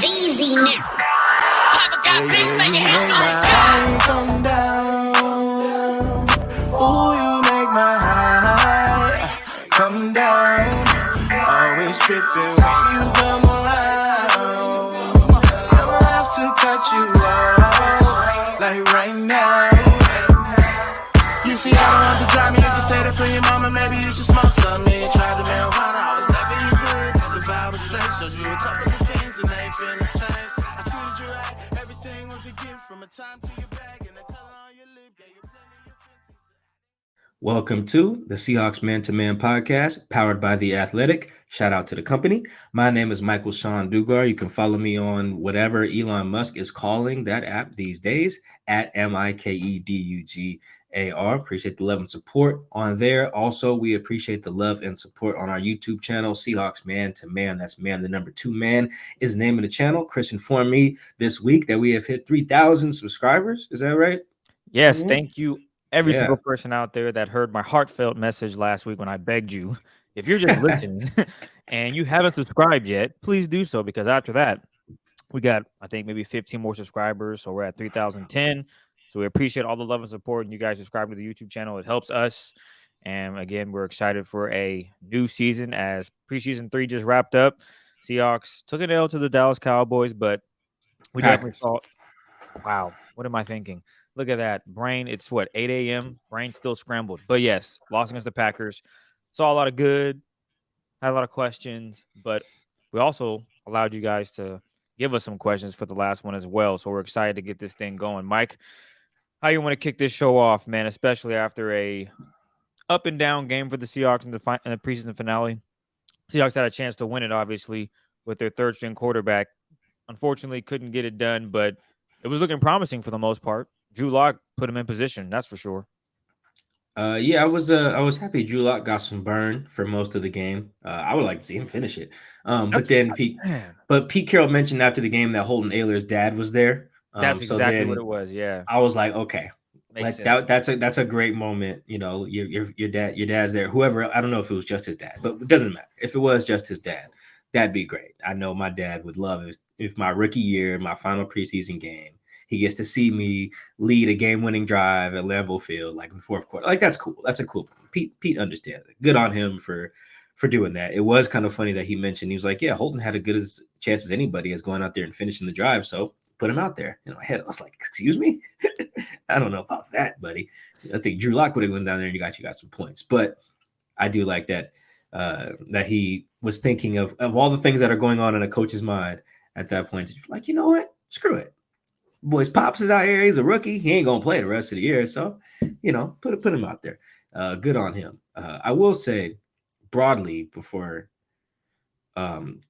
Easy now. Papa got things making headlines. Come down. Ooh, you make my high come down. Always tripping when you come around. I'ma have to cut you off, like right now. You see, I don't want to drive me. You can say that for your mama. Maybe you should smoke some. Me try the marijuana. I was never you good. The vibe was straight. Showed you a couple of things and they ain't finna change. I treated you right. Everything was a gift from a time to your bag and the color on your lip. Yeah, you plenty of fences. Welcome to the Seahawks Man-to-Man podcast, powered by The Athletic. Shout out to the company. My name is Michael Sean Dugar. You can follow me on whatever Elon Musk is calling that app these days, at MIKEDUGAR. Appreciate the love and support on there. Also, we appreciate the love and support on our YouTube channel, Seahawks Man-to-Man. That's man, the number 2 man is the name of the channel. Chris informed me this week that we have hit 3,000 subscribers. Is that right? Yes, thank you, every Yeah. single person out there that heard my heartfelt message last week when I begged you. If you're just listening and you haven't subscribed yet, please do so, because after that, we got, I think, maybe 15 more subscribers. So we're at 3,010. So we appreciate all the love and support, and you guys subscribe to the YouTube channel. It helps us. And again, we're excited for a new season as preseason 3 just wrapped up. Seahawks took an L to the Dallas Cowboys, but we definitely thought, wow, what am I thinking? Look at that. Brain, it's what, 8 a.m.? Brain still scrambled. But yes, lost against the Packers. Saw a lot of good, had a lot of questions, but we also allowed you guys to give us some questions for the last one as well. So we're excited to get this thing going. Mike, how you want to kick this show off, man, especially after a up and down game for the Seahawks in the preseason finale? Seahawks had a chance to win it, obviously, with their third-string quarterback. Unfortunately, couldn't get it done, but it was looking promising for the most part. Drew Lock put him in position, that's for sure. Yeah, I was happy Drew Lock got some burn for most of the game. I would like to see him finish it. But Pete Carroll mentioned after the game that Holden Ayler's dad was there. That's exactly what it was. Yeah, I was like, okay, like that's a great moment. You know, your dad's there. Whoever, I don't know if it was just his dad, but it doesn't matter. If it was just his dad, that'd be great. I know my dad would love it if my rookie year, my final preseason game, he gets to see me lead a game-winning drive at Lambeau Field, like in the fourth quarter. Like, that's cool. That's a cool. Pete understands it. Good on him for doing that. It was kind of funny that he mentioned, he was like, yeah, Holton had a good chance as anybody as going out there and finishing the drive, so put him out there. In my head, I was like, excuse me? I don't know about that, buddy. I think Drew Lock would have went down there and you got some points. But I do like that that he was thinking of all the things that are going on in a coach's mind at that point. Like, you know what? Screw it. Boys, Pops is out here. He's a rookie. He ain't gonna play the rest of the year. So, you know, put him out there. Good on him. I will say broadly before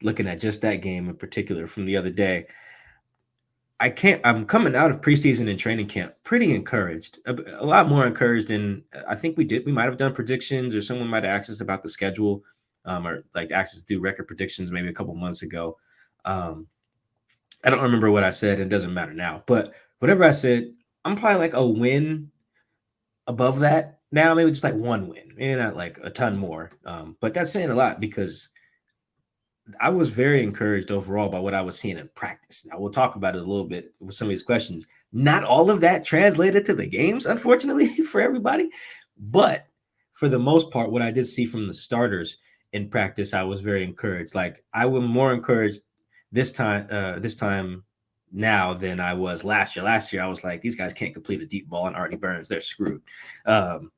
looking at just that game in particular from the other day, I'm coming out of preseason and training camp pretty encouraged, a lot more encouraged than I think we did. We might have done predictions, or someone might have asked us about the schedule, or like asked us to do record predictions maybe a couple months ago. I don't remember what I said. It doesn't matter now. But whatever I said, I'm probably like a win above that now, maybe just like one win, maybe not like a ton more. But that's saying a lot because I was very encouraged overall by what I was seeing in practice. Now, we'll talk about it a little bit with some of these questions. Not all of that translated to the games, unfortunately, for everybody. But for the most part, what I did see from the starters in practice, I was very encouraged. Like, I was more encouraged this time now than I was last year. Last year, I was like, these guys can't complete a deep ball on Artie Burns. They're screwed. And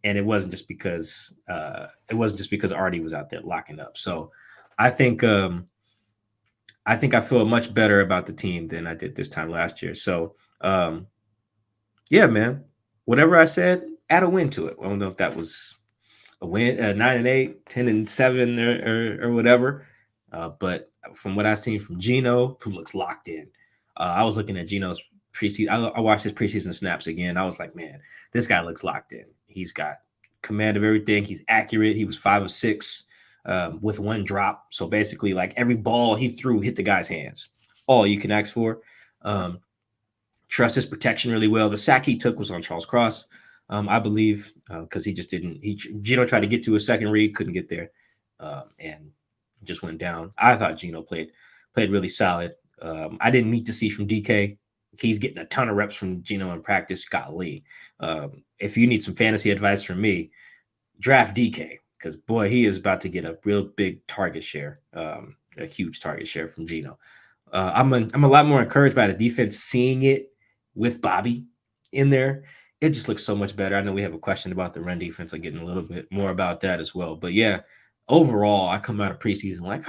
it wasn't just because Artie was out there locking up. So I think I feel much better about the team than I did this time last year. So yeah, man, whatever I said, add a win to it. I don't know if that was a win, 9-8, 10-7 or whatever. But from what I've seen from Geno, who looks locked in, I was looking at Geno's preseason. I watched his preseason snaps again. I was like, man, this guy looks locked in. He's got command of everything. He's accurate. He was 5 of 6 with 1 drop. So basically, like, every ball he threw hit the guy's hands. All you can ask for. Trust his protection really well. The sack he took was on Charles Cross, I believe, because he just didn't. Geno tried to get to a second read, couldn't get there, and just went down. I thought Geno played played really solid. I didn't need to see from DK. He's getting a ton of reps from Geno in practice. Golly. If you need some fantasy advice from me, draft DK, because boy, he is about to get a real big target share, a huge target share from Geno. I'm a lot more encouraged by the defense seeing it with Bobby in there. It just looks so much better. I know we have a question about the run defense. I'm getting a little bit more about that as well. But yeah, overall, I come out of preseason like,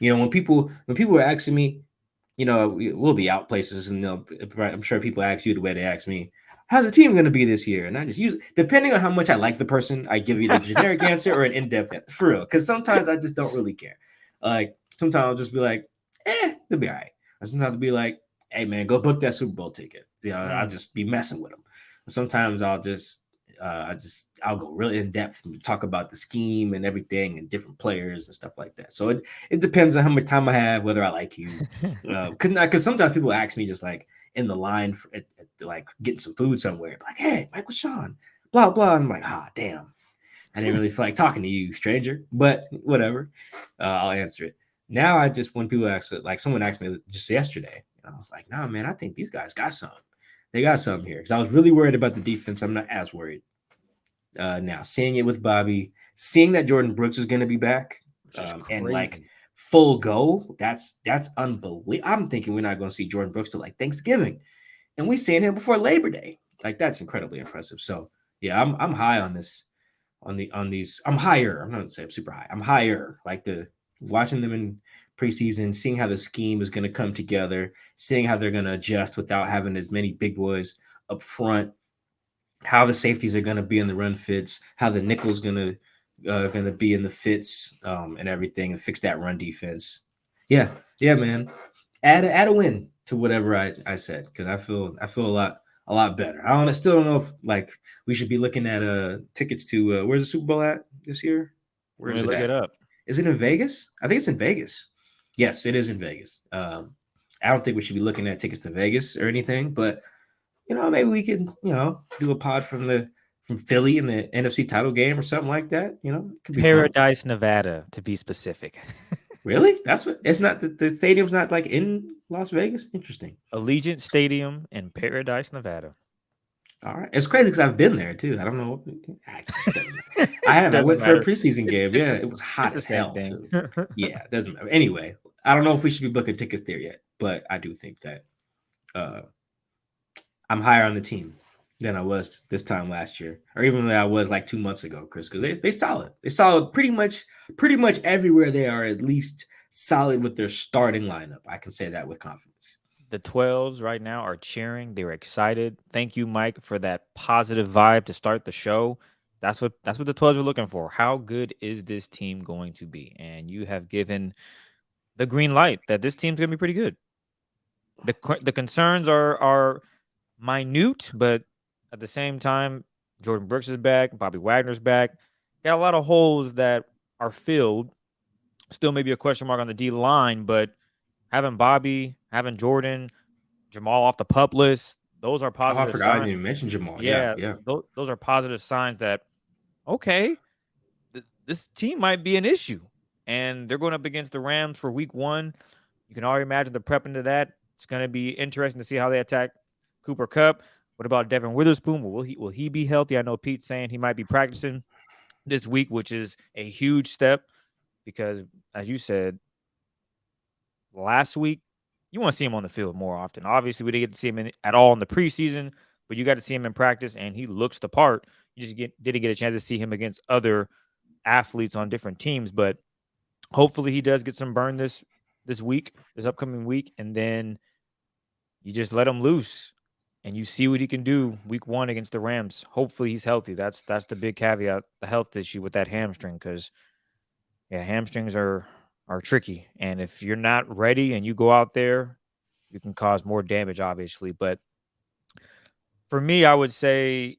when people are asking me, we'll be out places, and I'm sure people ask you the way they ask me, how's the team going to be this year? And I just use, depending on how much I like the person, I give you the generic answer or an in-depth answer, for real. Because sometimes I just don't really care. Like, sometimes I'll just be like, they'll be all right. Or sometimes I'll be like, hey, man, go book that Super Bowl ticket. I'll just be messing with them. Sometimes I'll go really in depth and talk about the scheme and everything and different players and stuff like that. So it depends on how much time I have, whether I like you. Because sometimes people ask me just like in the line at like getting some food somewhere, like, hey, Michael Sean, blah, blah. And I'm like, damn. I didn't really feel like talking to you, stranger, but whatever. I'll answer it. Now I just, when people ask, like someone asked me just yesterday, and I was like, nah, man, I think these guys got something. They got something here. Because I was really worried about the defense. I'm not as worried. Now, seeing it with Bobby, seeing that Jordan Brooks is going to be back and like full go, that's unbelievable. I'm thinking we're not going to see Jordan Brooks till like Thanksgiving. And we seen him before Labor Day. Like, that's incredibly impressive. So, yeah, I'm high on this. On these, I'm higher. I'm not going to say I'm super high. I'm higher. Like watching them in preseason, seeing how the scheme is going to come together, seeing how they're going to adjust without having as many big boys up front, how the safeties are going to be in the run fits, how the nickel's going to be in the fits and everything, and fix that run defense. Yeah, man. Add a win to whatever I said, because I feel a lot better. I still don't know if like we should be looking at tickets to where's the Super Bowl at this year? Where's it at? Up. Is it in Vegas? I think it's in Vegas. Yes, it is in Vegas. I don't think we should be looking at tickets to Vegas or anything, but maybe we could, do a pod from Philly in the NFC title game or something like that. It could be Paradise, fun. Nevada, to be specific. Really? That's what it's not. The stadium's not like in Las Vegas. Interesting. Allegiant Stadium in Paradise, Nevada. All right, it's crazy because I've been there too. I don't know. I went for a preseason game. Yeah, it was hot as hell too. Yeah, it doesn't matter. Anyway, I don't know if we should be booking tickets there yet, but I do think that I'm higher on the team than I was this time last year, or even than I was like 2 months ago, Chris. Because they solid. They solid pretty much everywhere. They are at least solid with their starting lineup. I can say that with confidence. The 12s right now are cheering. They're excited. Thank you, Mike, for that positive vibe to start the show. That's what the 12s are looking for. How good is this team going to be? And you have given the green light that this team's going to be pretty good. The concerns are minute, but at the same time, Jordan Brooks is back. Bobby Wagner's back. Got a lot of holes that are filled. Still maybe a question mark on the D line, but having Bobby, having Jordan, Jamal off the PUP list, those are positive signs. I forgot I didn't even mention Jamal. Yeah. Those are positive signs that, okay, this team might be an issue. And they're going up against the Rams for week 1. You can already imagine the prep into that. It's going to be interesting to see how they attack Cooper Kupp. What about Devin Witherspoon? Will he be healthy? I know Pete's saying he might be practicing this week, which is a huge step because, as you said, last week, you want to see him on the field more often. Obviously, we didn't get to see him at all in the preseason, but you got to see him in practice, and he looks the part. You just didn't get a chance to see him against other athletes on different teams, but hopefully he does get some burn this upcoming week, and then you just let him loose, and you see what he can do week 1 against the Rams. Hopefully he's healthy. That's the big caveat, the health issue with that hamstring, because hamstrings are tricky. And if you're not ready and you go out there, you can cause more damage, obviously. But for me, I would say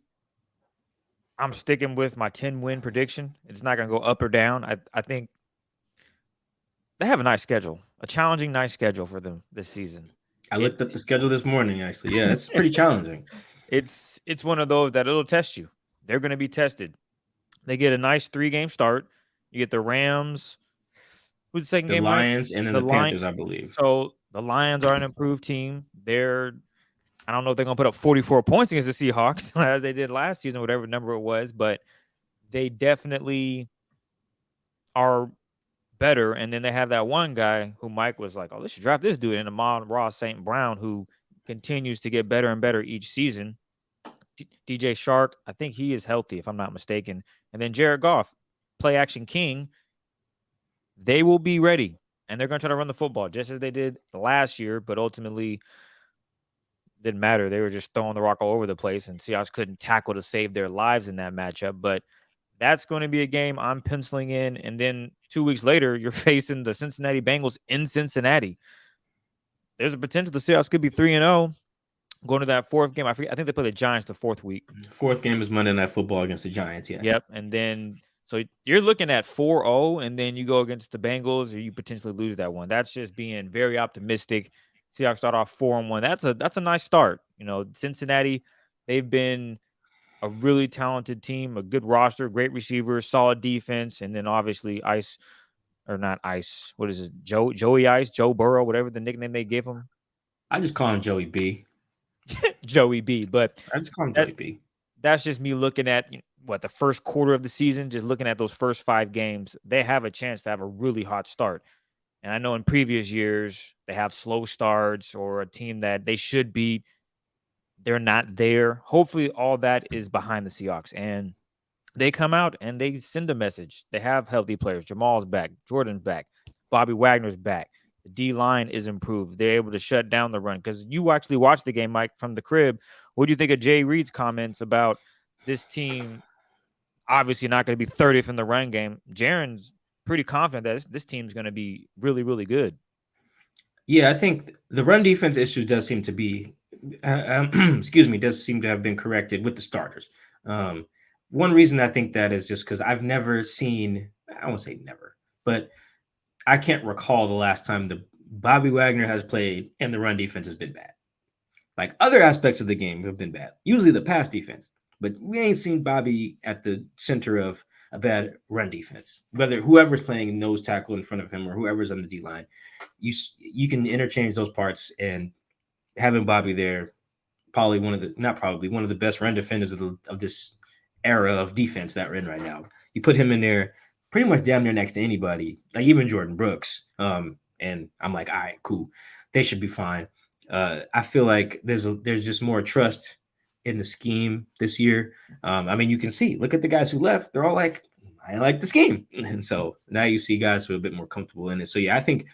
I'm sticking with my 10-win prediction. It's not going to go up or down. I think they have a nice schedule, a challenging, nice schedule for them this season. I looked up the schedule this morning, actually. Yeah, it's pretty challenging. It's one of those that it'll test you. They're going to be tested. They get a nice 3-game start. You get the Rams. Who's the second The game, Mike? Lions and then the Panthers, I believe. So the Lions are an improved team. I don't know if they're going to put up 44 points against the Seahawks as they did last season, whatever number it was, but they definitely are better. And then they have that one guy who Mike was like, oh, let's draft this dude, and Amon-Ra St. Brown, who continues to get better and better each season. DJ Shark, I think he is healthy, if I'm not mistaken. And then Jared Goff, play action king. They will be ready, and they're going to try to run the football just as they did last year, but ultimately didn't matter. They were just throwing the rock all over the place, and Seahawks couldn't tackle to save their lives in that matchup. But that's going to be a game I'm penciling in. And then 2 weeks later, you're facing the Cincinnati Bengals in Cincinnati. There's a potential the Seahawks could be 3-0 going to that fourth game. I think they play the Giants the fourth week. Fourth game is Monday Night Football against the Giants, yes. Yep, and then so you're looking at 4-0, and then you go against the Bengals, or you potentially lose that one. That's just being very optimistic. Seahawks start off 4-1. That's a nice start. You know, Cincinnati, they've been a really talented team, a good roster, great receivers, solid defense, and then obviously Joey Ice, Joe Burrow, whatever the nickname they give him. I just call him Joey B. Joey B. But I just call him Joey B. That's just me looking at the first quarter of the season, just looking at those first 5 games. They have a chance to have a really hot start. And I know in previous years they have slow starts or a team that they should beat. They're not there. Hopefully all that is behind the Seahawks, and they come out and they send a message. They have healthy players. Jamal's back. Jordan's back. Bobby Wagner's back. The D-line is improved. They're able to shut down the run. Because you actually watched the game, Mike, from the crib. What do you think of Jay Reid's comments about this team obviously not going to be 30th in the run game? Jaron's pretty confident that this team's going to be really, really good. Yeah, I think the run defense issue does seem to be, does seem to have been corrected with the starters. One reason I think that is just because I've never seen, I won't say never, but I can't recall the last time the Bobby Wagner has played and the run defense has been bad. Like other aspects of the game have been bad, usually the pass defense, but we ain't seen Bobby at the center of a bad run defense. Whether whoever's playing nose tackle in front of him or whoever's on the D line, you can interchange those parts, and having Bobby there, probably one of the best run defenders of this era of defense that we're in right now. You put him in there pretty much damn near next to anybody, like even Jordan Brooks. And I'm like, all right, cool. They should be fine. I feel like there's just more trust in the scheme this year. I mean, you can see, look at the guys who left. They're all like, I like the scheme. And so now you see guys who are a bit more comfortable in it. So yeah, I think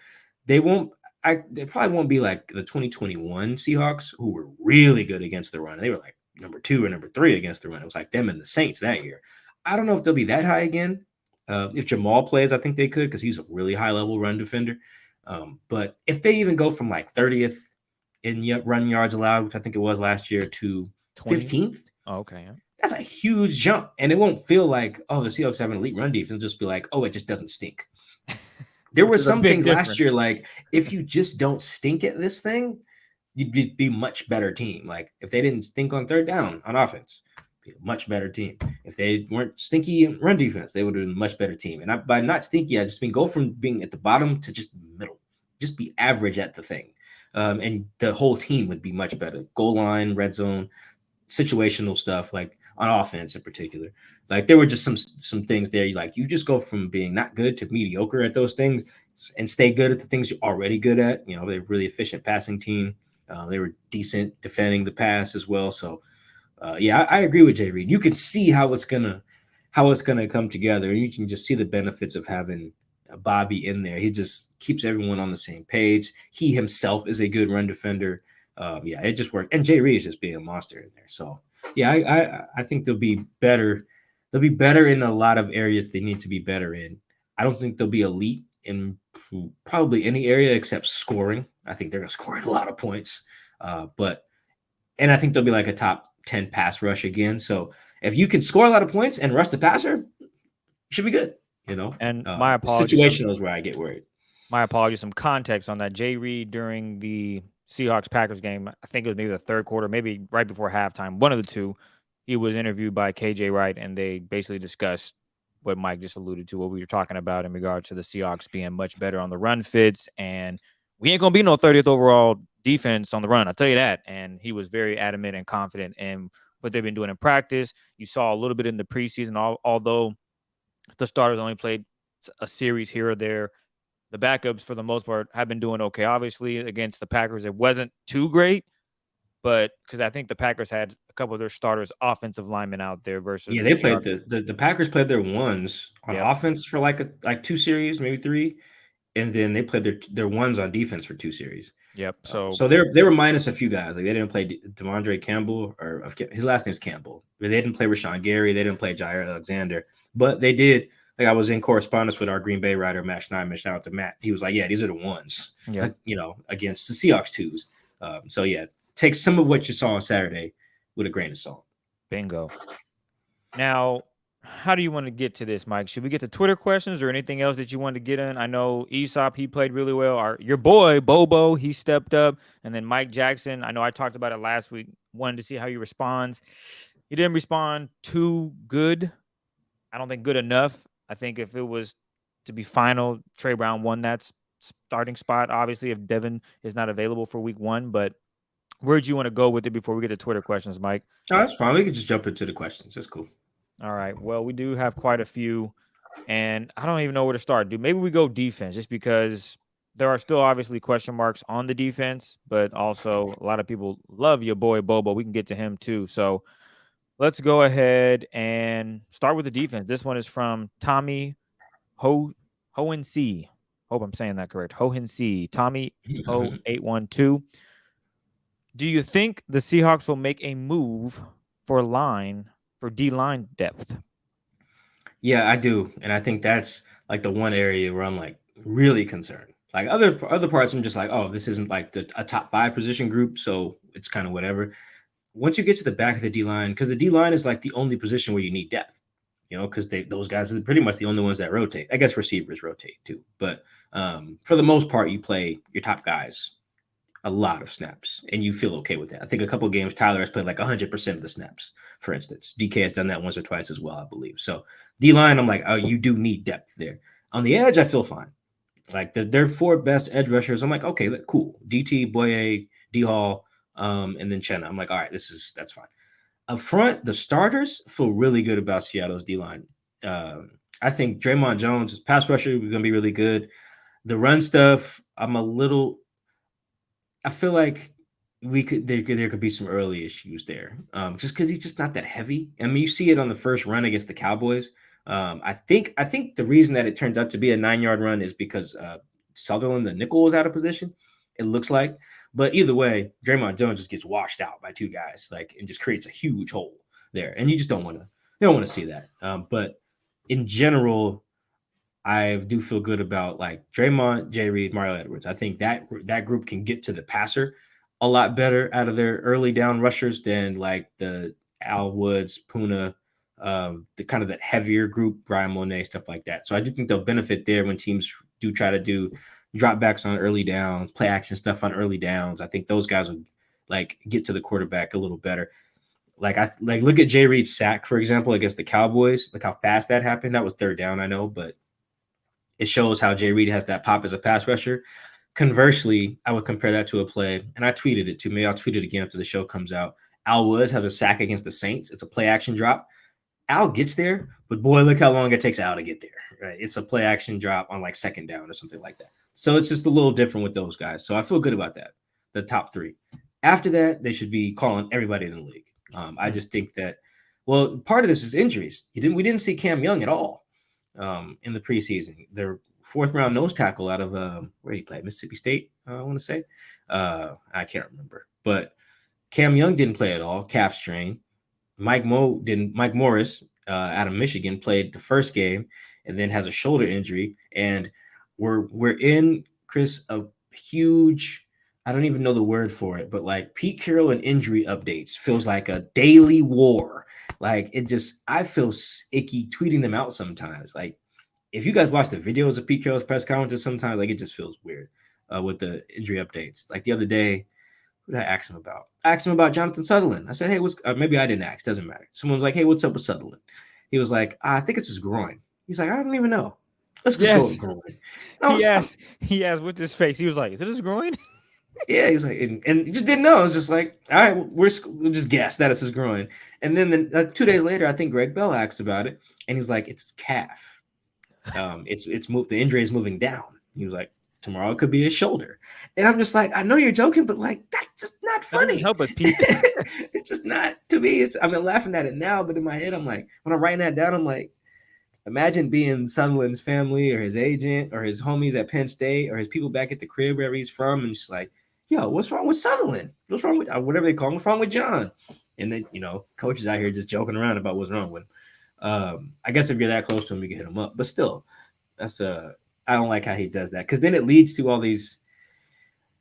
they probably won't be like the 2021 Seahawks, who were really good against the run. They were like number 2 or number 3 against the run. It was like them and the Saints that year. I don't know if they'll be that high again. If Jamal plays, I think they could, because he's a really high level run defender. But if they even go from like 30th in run yards allowed, which I think it was last year, to 15th. Oh, okay. Yeah. That's a huge jump. And it won't feel like, oh, the Seahawks have an elite run defense. It'll just be like, oh, it just doesn't stink. There were some things last year, like if you just don't stink at this thing, you'd be a much better team. Like if they didn't stink on third down on offense, be a much better team. If they weren't stinky in run defense, they would have been a much better team. And by not stinky, I just mean go from being at the bottom to just middle. Just be average at the thing. And the whole team would be much better. Goal line, red zone, situational stuff, like on offense in particular. Like there were just some things there. You just go from being not good to mediocre at those things and stay good at the things you're already good at. You know, they're a really efficient passing team. They were decent defending the pass as well. So yeah, I agree with Jay Reid. You can see how it's gonna come together, and you can just see the benefits of having Bobby in there. He just keeps everyone on the same page. He himself is a good run defender. Yeah, it just worked. And Jay Reid is just being a monster in there. So yeah, I think they'll be better. They'll be better in a lot of areas they need to be better in. I don't think they'll be elite in probably any area except scoring. I think they're going to score a lot of points. And I think they'll be like a top 10 pass rush again. So if you can score a lot of points and rush the passer, you should be good. You know, and my apologies. Situational is where I get worried. My apologies. Some context on that. Jay Reid during the Seahawks-Packers game, I think it was maybe the third quarter, maybe right before halftime, one of the two, he was interviewed by KJ Wright, and they basically discussed what Mike just alluded to, what we were talking about in regard to the Seahawks being much better on the run fits. And we ain't going to be no 30th overall defense on the run. I'll tell you that. And he was very adamant and confident in what they've been doing in practice. You saw a little bit in the preseason, although the starters only played a series here or there. The backups, for the most part, have been doing okay. Obviously, against the Packers, it wasn't too great, but because I think the Packers had a couple of their starters offensive linemen out there versus Yeah, they played the Packers played their ones on offense for like 2 series, maybe 3, and then they played their ones on defense for 2 series. Yep. So they were minus a few guys. Like they didn't play Devondre Campbell, or his last name's Campbell. They didn't play Rashawn Gary. They didn't play Jair Alexander, but they did. Like I was in correspondence with our Green Bay writer, Matt Schneidman. Shout out to Matt. He was like, "Yeah, these are the ones, against the Seahawks twos." So yeah, take some of what you saw on Saturday with a grain of salt. Bingo. Now, how do you want to get to this, Mike? Should we get to Twitter questions or anything else that you want to get in? I know Aesop, he played really well. Your boy, Bobo, he stepped up. And then Mike Jackson, I know I talked about it last week, wanted to see how he responds. He didn't respond too good. I don't think good enough. I think if it was to be final, Trey Brown won that starting spot, obviously, if Devin is not available for week 1. But where'd you want to go with it before we get to Twitter questions, Mike? Oh, that's fine. We can just jump into the questions. That's cool. All right. Well, we do have quite a few, and I don't even know where to start, dude. Maybe we go defense, just because there are still obviously question marks on the defense, but also a lot of people love your boy Bobo. We can get to him too. So let's go ahead and start with the defense. This one is from Tommy Hohenc. Hope I'm saying that correct. Hohenc. Tommy O812. Do you think the Seahawks will make a move for D-line depth? Yeah, I do. And I think that's like the one area where I'm like really concerned. Like other parts, I'm just like, oh, this isn't like a top 5 position group, so it's kind of whatever. Once you get to the back of the D-line, because the D-line is like the only position where you need depth, because those guys are pretty much the only ones that rotate. I guess receivers rotate too. But for the most part, you play your top guys a lot of snaps, and you feel okay with that. I think a couple of games, Tyler has played like 100% of the snaps, for instance. DK has done that once or twice as well, I believe. So D-line, I'm like, oh, you do need depth there. On the edge, I feel fine. Like their 4 best edge rushers, I'm like, okay, cool. DT, Boye, D-Hall, and then Chenna. I'm like, all right, that's fine. Up front, the starters feel really good about Seattle's D-line. I think Draymond Jones, pass rusher, is going to be really good. The run stuff, I feel like there could be some early issues there, just because he's just not that heavy. I mean, you see it on the first run against the Cowboys. I think the reason that it turns out to be a 9-yard run is because Sutherland, the nickel, was out of position. It looks like, but either way, Draymond Jones just gets washed out by 2 guys, and just creates a huge hole there, and you just don't want to see that. But in general, I do feel good about like Draymond, Jay Reed, Mario Edwards. I think that group can get to the passer a lot better out of their early down rushers than like the Al Woods, Puna, the kind of that heavier group, Brian Monet, stuff like that. So I do think they'll benefit there when teams do try to do drop backs on early downs, play action stuff on early downs. I think those guys will like get to the quarterback a little better. Like look at Jay Reed's sack, for example, against the Cowboys. Look how fast that happened. That was 3rd down, I know, but it shows how Jay Reed has that pop as a pass rusher. Conversely, I would compare that to a play, and I tweeted it too. Maybe I'll tweet it again after the show comes out. Al Woods has a sack against the Saints. It's a play action drop. Al gets there, but boy, look how long it takes Al to get there. Right? It's a play action drop on like 2nd down or something like that. So it's just a little different with those guys. So I feel good about that. The top 3. After that, they should be calling everybody in the league. I just think that, well, part of this is injuries. We didn't see Cam Young at all in the preseason. Their 4th round nose tackle out of where he played, Mississippi State, I want to say. I can't remember. But Cam Young didn't play at all, calf strain. Mike Morris out of Michigan played the first game and then has a shoulder injury. And we're in, Chris, a huge, I don't even know the word for it, but like Pete Carroll and injury updates feels like a daily war. Like I feel icky tweeting them out sometimes. Like if you guys watch the videos of Pete Carroll's press conferences, sometimes like it just feels weird with the injury updates. Like the other day, who did I ask him about? I asked him about Jonathan Sutherland. I said, hey, maybe I didn't ask. Doesn't matter. Someone was like, hey, what's up with Sutherland? He was like, I think it's his groin. He's like, I don't even know. Let's just go with groin. He asked with his face. He was like, is it his groin? Yeah, he's like, and he just didn't know. It was just like, all right, we'll just guess that it's his groin. And then 2 days later, I think Greg Bell asked about it, and he's like, it's his calf. It's moved. The injury is moving down. He was like, tomorrow it could be his shoulder. And I'm just like, I know you're joking, but like, that's just not funny. Help us, Pete. It's just not, to me. I'm laughing at it now, but in my head, I'm like, when I'm writing that down, I'm like, imagine being Sutherland's family or his agent or his homies at Penn State or his people back at the crib wherever he's from, and just like, yo, what's wrong with Sutherland? What's wrong with whatever they call him? What's wrong with John? And then, coaches out here just joking around about what's wrong with him. I guess if you're that close to him, you can hit him up. But still, I don't like how he does that, because then it leads to all these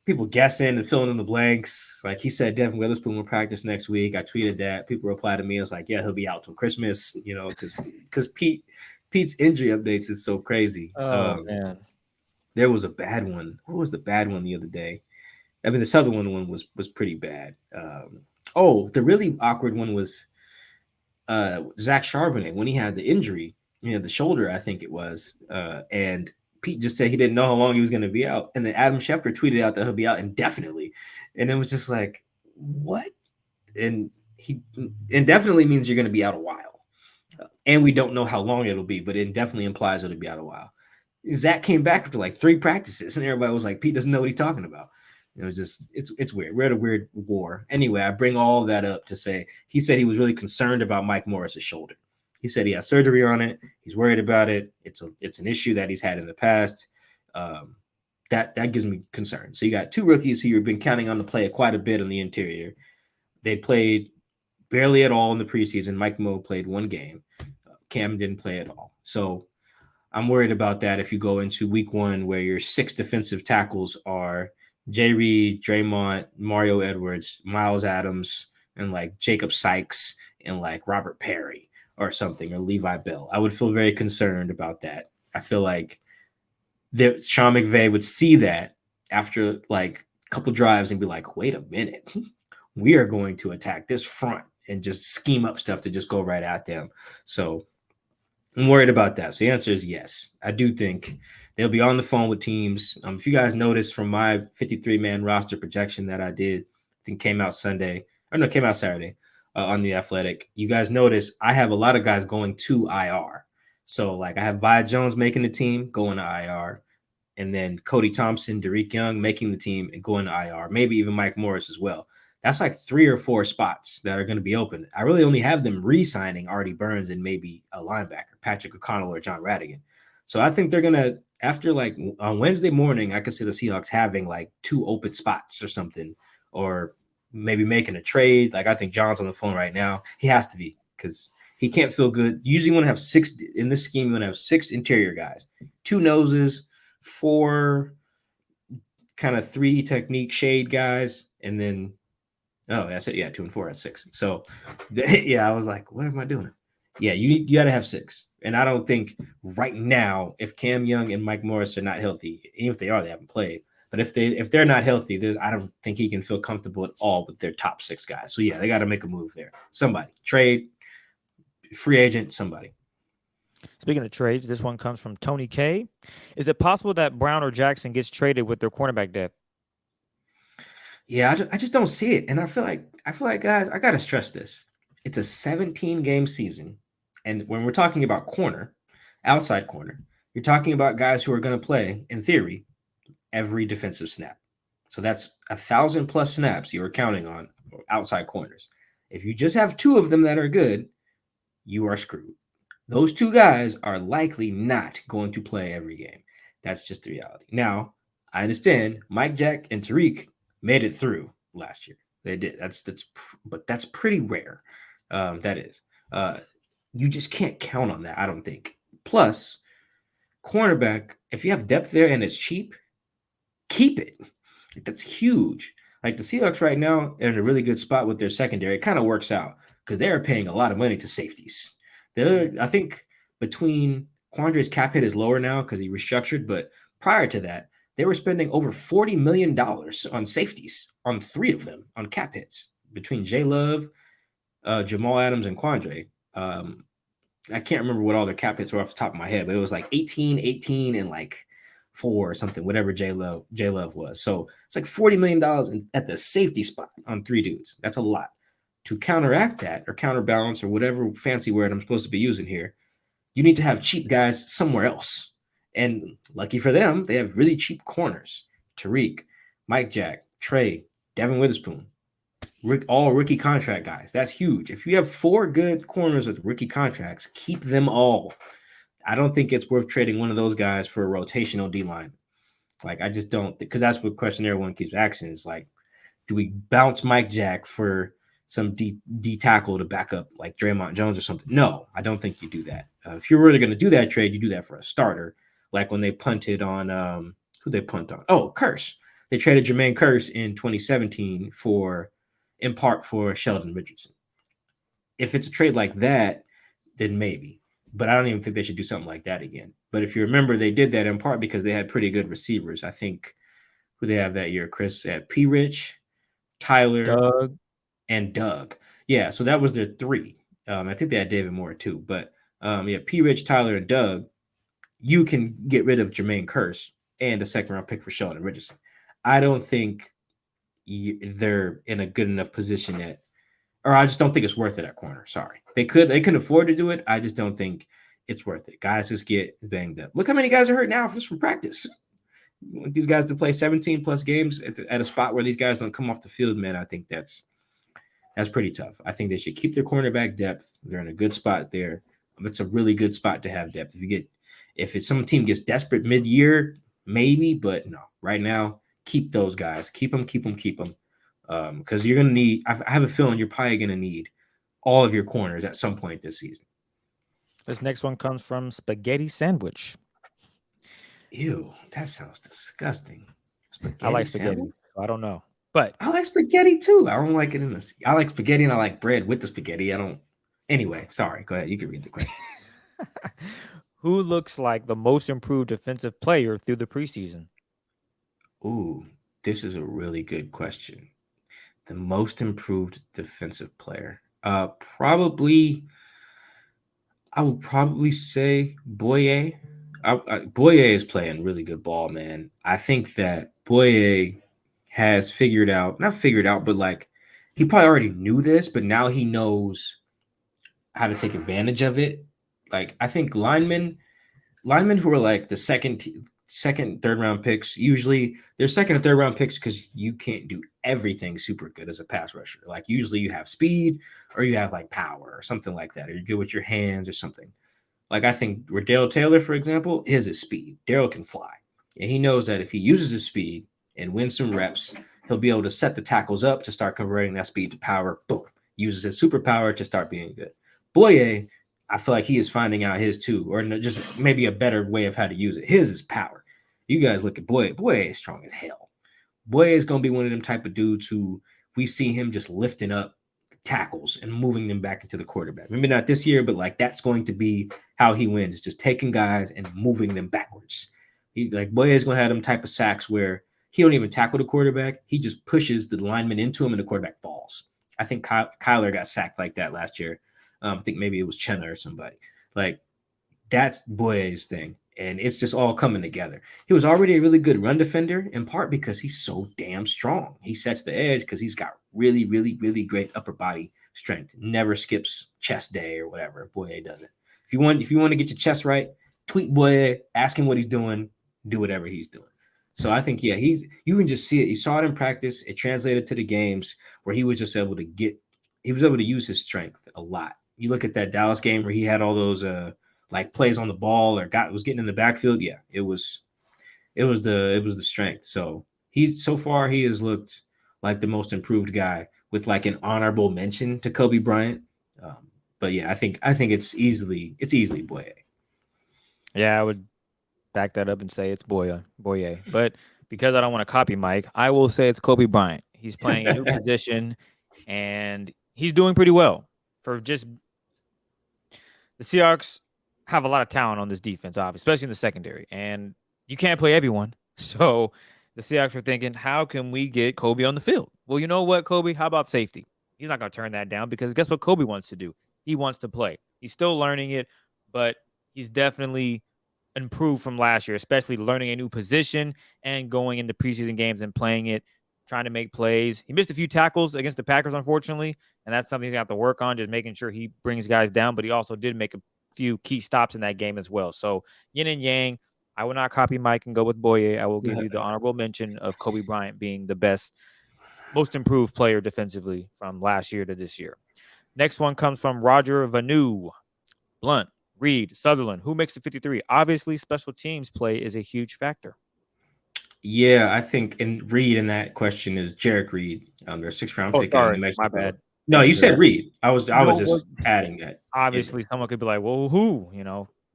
people guessing and filling in the blanks. Like he said, Devin Witherspoon will practice next week. I tweeted that. People replied to me. I was like, yeah, he'll be out till Christmas, because Pete's injury updates is so crazy. Oh, man. There was a bad one. What was the bad one the other day? I mean, the Sutherland one was pretty bad. The really awkward one was Zach Charbonnet when he had the injury, the shoulder, I think it was, and Pete just said he didn't know how long he was going to be out. And then Adam Schefter tweeted out that he'll be out indefinitely. And it was just like, what? And he indefinitely means you're going to be out a while. And we don't know how long it'll be, but it definitely implies it'll be out a while. Zach came back after like 3 practices, and everybody was like, Pete doesn't know what he's talking about. It was just, it's weird. We're at a weird war. Anyway, I bring all of that up to say, he said he was really concerned about Mike Morris's shoulder. He said he has surgery on it. He's worried about it. It's an issue that he's had in the past. That gives me concern. So you got 2 rookies who you've been counting on to play quite a bit on the interior. They played barely at all in the preseason. Mike Moe played 1 game. Cam didn't play at all. So I'm worried about that if you go into week 1 where your 6 defensive tackles are Jay Reed, Draymond, Mario Edwards, Miles Adams, and like Jacob Sykes and like Robert Perry or something, or Levi Bell. I would feel very concerned about that. I feel like Sean McVay would see that after like a couple drives and be like, wait a minute, we are going to attack this front and just scheme up stuff to just go right at them. So I'm worried about that. So the answer is yes. I do think they'll be on the phone with teams. If you guys noticed from my 53-man roster projection that I did, I think came out Saturday on The Athletic, you guys notice I have a lot of guys going to IR. So like I have Vi Jones making the team, going to IR, and then Cody Thompson, Derek Young making the team and going to IR, maybe even Mike Morris as well. That's like 3 or 4 spots that are going to be open. I really only have them re-signing Artie Burns and maybe a linebacker, Patrick O'Connell or John Radigan. So I think they're going to, after like on Wednesday morning, I could see the Seahawks having like 2 open spots or something, or maybe making a trade. Like I think John's on the phone right now. He has to be, because he can't feel good. Usually you want to have 6 in this scheme. You want to have 6 interior guys, 2 noses, 4 kind of 3 technique shade guys, and then that's it. Yeah, 2 and 4 at 6. So yeah, I was like, what am I doing? Yeah, you got to have 6. And I don't think right now, if Cam Young and Mike Morris are not healthy, even if they are, they haven't played. But if they're not healthy, I don't think he can feel comfortable at all with their top 6 guys. So yeah, they got to make a move there. Somebody trade, free agent, somebody. Speaking of trades, this one comes from Tony K. Is it possible that Brown or Jackson gets traded with their cornerback depth? Yeah, I just don't see it. And I feel like, guys, I got to stress this. It's a 17-game season. And when we're talking about corner, outside corner, you're talking about guys who are going to play, in theory, every defensive snap. So that's 1,000+ snaps you're counting on outside corners. If you just have 2 of them that are good, you are screwed. Those 2 guys are likely not going to play every game. That's just the reality. Now, I understand Mike, Jack, and Tariq made it through last year. They did. But that's pretty rare. That is. You just can't count on that, I don't think. Plus, cornerback, if you have depth there and it's cheap, keep it. That's huge. Like the Seahawks right now are in a really good spot with their secondary. It kind of works out because they are paying a lot of money to safeties. I think between Quandre's cap hit is lower now because he restructured, but prior to that, they were spending over $40 million on safeties, on 3 of them, on cap hits between Jay Love, Jamal Adams, and Quandre. I can't remember what all their cap hits were off the top of my head, but it was like 18, 18, and like 4 or something, whatever J Love was. So it's like $40 million at the safety spot on 3 dudes. That's a lot. To counteract that or counterbalance or whatever fancy word I'm supposed to be using here, you need to have cheap guys somewhere else. And lucky for them, they have really cheap corners. Tariq, Mike Jack, Trey, Devin Witherspoon, all rookie contract guys. That's huge. If you have 4 good corners with rookie contracts, keep them all. I don't think it's worth trading one of those guys for a rotational D-line. Like, I just don't, because that's what question everyone keeps asking is like, do we bounce Mike Jack for some D tackle to back up like Draymond Jones or something? No, I don't think you do that. If you're really going to do that trade, you do that for a starter. Like when they punted on, who they punt on? Oh, Curse. They traded Jermaine Curse in 2017 in part for Sheldon Richardson. If it's a trade like that, then maybe. But I don't even think they should do something like that again. But if you remember, they did that in part because they had pretty good receivers. I think who they have that year, Chris, at P. Rich, Tyler, Doug. and Doug. Yeah, so that was their 3. I think they had David Moore too. But P. Rich, Tyler, and Doug, you can get rid of Jermaine Curse and a second-round pick for Sheldon Richardson. I don't think they're in a good enough position yet, or I just don't think it's worth it at corner. Sorry. They can afford to do it. I just don't think it's worth it. Guys just get banged up. Look how many guys are hurt now just from practice. You want these guys to play 17 plus games at a spot where these guys don't come off the field, man. I think that's pretty tough. I think they should keep their cornerback depth. They're in a good spot there. It's a really good spot to have depth. If some team gets desperate mid-year, maybe, but no. Right now, keep those guys. Keep them. Because you're going to need – I have a feeling you're probably going to need all of your corners at some point this season. This next one comes from Spaghetti Sandwich. Ew, that sounds disgusting. I like spaghetti. I don't know. But I like spaghetti too. I don't like it in this. I like spaghetti and I like bread with the spaghetti. I don't. Anyway, sorry. Go ahead. You can read the question. Who looks like the most improved defensive player through the preseason? Ooh, this is a really good question. The most improved defensive player. Probably. I would probably say Boye. Boye is playing really good ball, man. I think that Boye has not figured out, but like he probably already knew this, but now he knows how to take advantage of it. Like I think linemen who are like the second, third round picks, usually they're second or third round picks because you can't do everything super good as a pass rusher. Like usually you have speed or you have like power or something like that, or you're good with your hands or something. Like I think Riddell Taylor, for example, his is speed. Daryl can fly. And he knows that if he uses his speed and wins some reps, he'll be able to set the tackles up to start converting that speed to power. Boom. Uses his superpower to start being good. Boye, I feel like he is finding out his too, or just maybe a better way of how to use it. His is power. You guys look at Boye. Boye is strong as hell. Boye is going to be one of them type of dudes who we see him just lifting up tackles and moving them back into the quarterback. Maybe not this year, but like that's going to be how he wins, just taking guys and moving them backwards. Boye is going to have them type of sacks where he don't even tackle the quarterback. He just pushes the lineman into him and the quarterback falls. I think Kyler got sacked like that last year. I think maybe it was Chenna or somebody. Like that's Boye's thing. And it's just all coming together. He was already a really good run defender, in part because he's so damn strong. He sets the edge because he's got really, really, really great upper body strength. Never skips chest day or whatever. Boye doesn't. If you want to get your chest right, tweet Boye, ask him what he's doing, do whatever he's doing. So I think, you can just see it. You saw it in practice. It translated to the games where he was just able to use his strength a lot. You look at that Dallas game where he had all those plays on the ball or was getting in the backfield. Yeah, it was the strength. So he has looked like the most improved guy with like an honorable mention to Kobe Bryant. But yeah, I think it's easily Boye. Yeah, I would back that up and say it's Boye. But because I don't want to copy Mike, I will say it's Kobe Bryant. He's playing a new position and he's doing pretty well. For just the Seahawks have a lot of talent on this defense, obviously, especially in the secondary. And you can't play everyone. So the Seahawks were thinking, how can we get Kobe on the field? Well, you know what, Kobe? How about safety? He's not going to turn that down because guess what Kobe wants to do? he wants to play. He's still learning it, but he's definitely improved from last year, especially learning a new position and going into preseason games and playing it, trying to make plays. He missed a few tackles against the Packers, unfortunately, and that's something he's got to work on, just making sure he brings guys down. But he also did make a few key stops in that game as well. So yin and yang. I will not copy Mike and go with Boye. I will give you the honorable mention of Kobe Bryant being the best, most improved player defensively from last year to this year. Next one comes from Roger Vanu. Blunt, Reed, Sutherland. Who makes the 53? Obviously, special teams play is a huge factor. Yeah, I think and Reed in that question is Jarek Reed. Their 6th round pick out of New Mexico. My bad. No, you said Reed. I was just adding that. Obviously, someone could be like, well, who?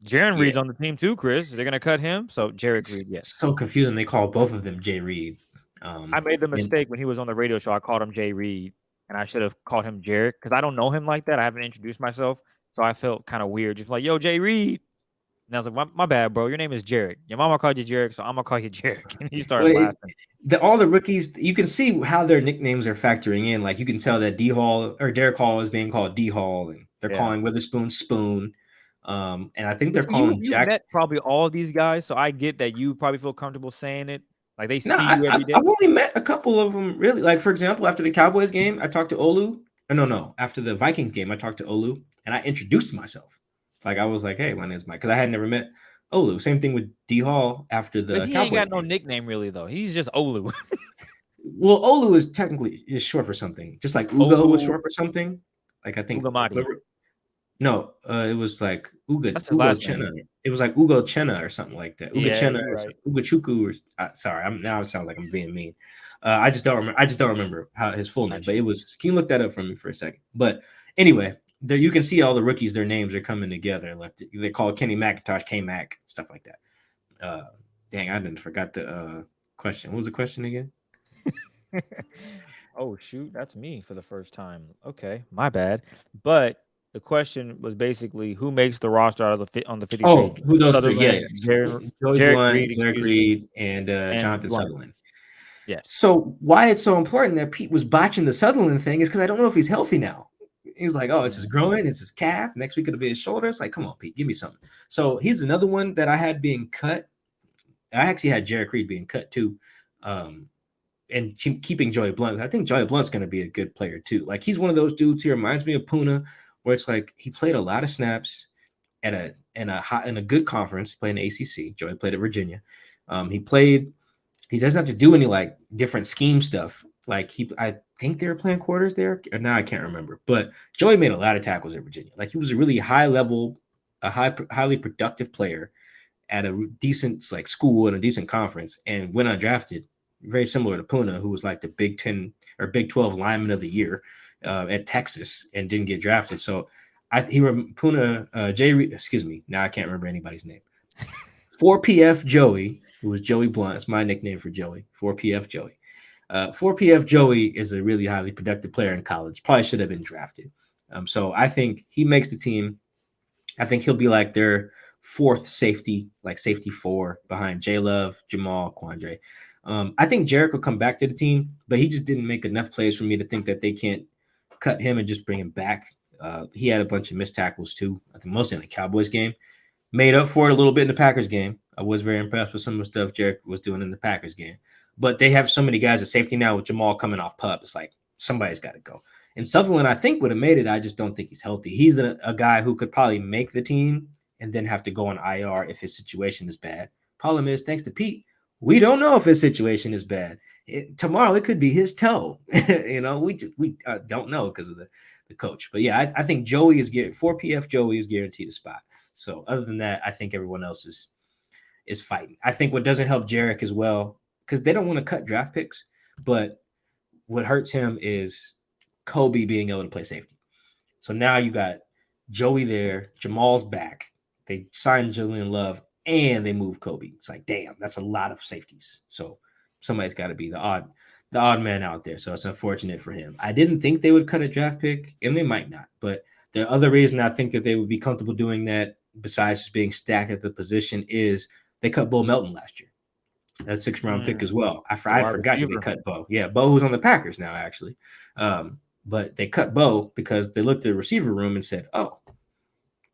Jaron Reed's on the team too, Chris. They're gonna cut him. So Jarek Reed, yes. So confusing. They call both of them Jay Reed. I made the mistake when he was on the radio show. I called him Jay Reed, and I should have called him Jarek because I don't know him like that. I haven't introduced myself, so I felt kind of weird, just like, "Yo, Jay Reed." And I was like, my bad, bro. Your name is Jarek. Your mama called you Jarek, so I'm gonna call you Jarek. And he started laughing. All the rookies, you can see how their nicknames are factoring in. Like you can tell that D Hall or Derek Hall is being called D Hall, and they're calling Witherspoon Spoon. And I think they're calling Jack. You met probably all these guys, so I get that you probably feel comfortable saying it. Like they see you every day. I've only met a couple of them, really. Like for example, after the Cowboys game, I talked to Olu. No. After the Vikings game, I talked to Olu, and I introduced myself. Like I was like, "Hey, my name's Mike," because I had never met Olu. Same thing with D Hall after the Cowboys. He ain't got no nickname really though. He's just Olu. Well, Olu is technically short for something, just like Ugo was short for something. Like I think No, it was like Ugo Chenna. It was like Ugo Chenna or something like that. Ugo Chenna or Ugo Chuku. Sorry, now it sounds like I'm being mean. I just don't remember how his full name, but it was. Can you look that up for me for a second? But anyway, there you can see all the rookies. Their names are coming together. Like they call Kenny McIntosh K-Mac, stuff like that. Dang, I didn't forgot the question. What was the question again? Oh shoot, that's me for the first time. Okay, my bad. But the question was basically who makes the roster out of on the 50 page? Who those three? Yeah, Jarek Reed, and Jonathan Sutherland. Yes. So why it's so important that Pete was botching the Sutherland thing is because I don't know if he's healthy now. He's like, oh, it's his groin, it's his calf. Next week it'll be his shoulder. It's like, come on, Pete, give me something. So he's another one that I had being cut. I actually had Jarek Reed being cut too. And keeping Joey Blunt. I think Joey Blunt's going to be a good player too. Like he's one of those dudes he reminds me of Puna, where it's like he played a lot of snaps in a good conference. He played in the ACC. Joey played at Virginia. He doesn't have to do any like different scheme stuff. Like I think they were playing quarters there. Or now I can't remember. But Joey made a lot of tackles at Virginia. Like he was a really high level, highly productive player at a decent like school and a decent conference, and went undrafted. Very similar to Puna, who was like the Big 10 or Big 12 lineman of the year at Texas and didn't get drafted. So Puna, now I can't remember anybody's name. 4PF Joey, who was Joey Blunt. It's my nickname for Joey, 4PF Joey. 4PF Joey is a really highly productive player in college. Probably should have been drafted. So I think he makes the team. I think he'll be like their fourth safety, like safety 4 behind J Love, Jamal, Quandre. I think Jarek will come back to the team, but he just didn't make enough plays for me to think that they can't cut him and just bring him back. He had a bunch of missed tackles too. I think mostly in the Cowboys game. Made up for it a little bit in the Packers game. I was very impressed with some of the stuff Jarek was doing in the Packers game. But they have so many guys at safety now with Jamal coming off PUP. It's like somebody's got to go. And Sutherland, I think, would have made it. I just don't think he's healthy. He's a guy who could probably make the team and then have to go on IR if his situation is bad. Problem is, thanks to Pete, we don't know if his situation is bad. Tomorrow it could be his toe. We don't know because of the coach. But yeah, I think Joey is 4PF Joey is guaranteed a spot. So other than that, I think everyone else is fighting. I think what doesn't help Jarek as well, because they don't want to cut draft picks, but what hurts him is Kobe being able to play safety. So now you got Joey there, Jamal's back. They signed Julian Love and they move Kobe. It's like, damn, that's a lot of safeties. So somebody's got to be the odd man out there. So it's unfortunate for him. I didn't think they would cut a draft pick, and they might not. But the other reason I think that they would be comfortable doing that, besides just being stacked at the position, is they cut Bo Melton last year. That 6th round pick as well. I forgot that they cut Bo. Yeah, Bo who's on the Packers now, actually. but they cut Bo because they looked at the receiver room and said, "Oh,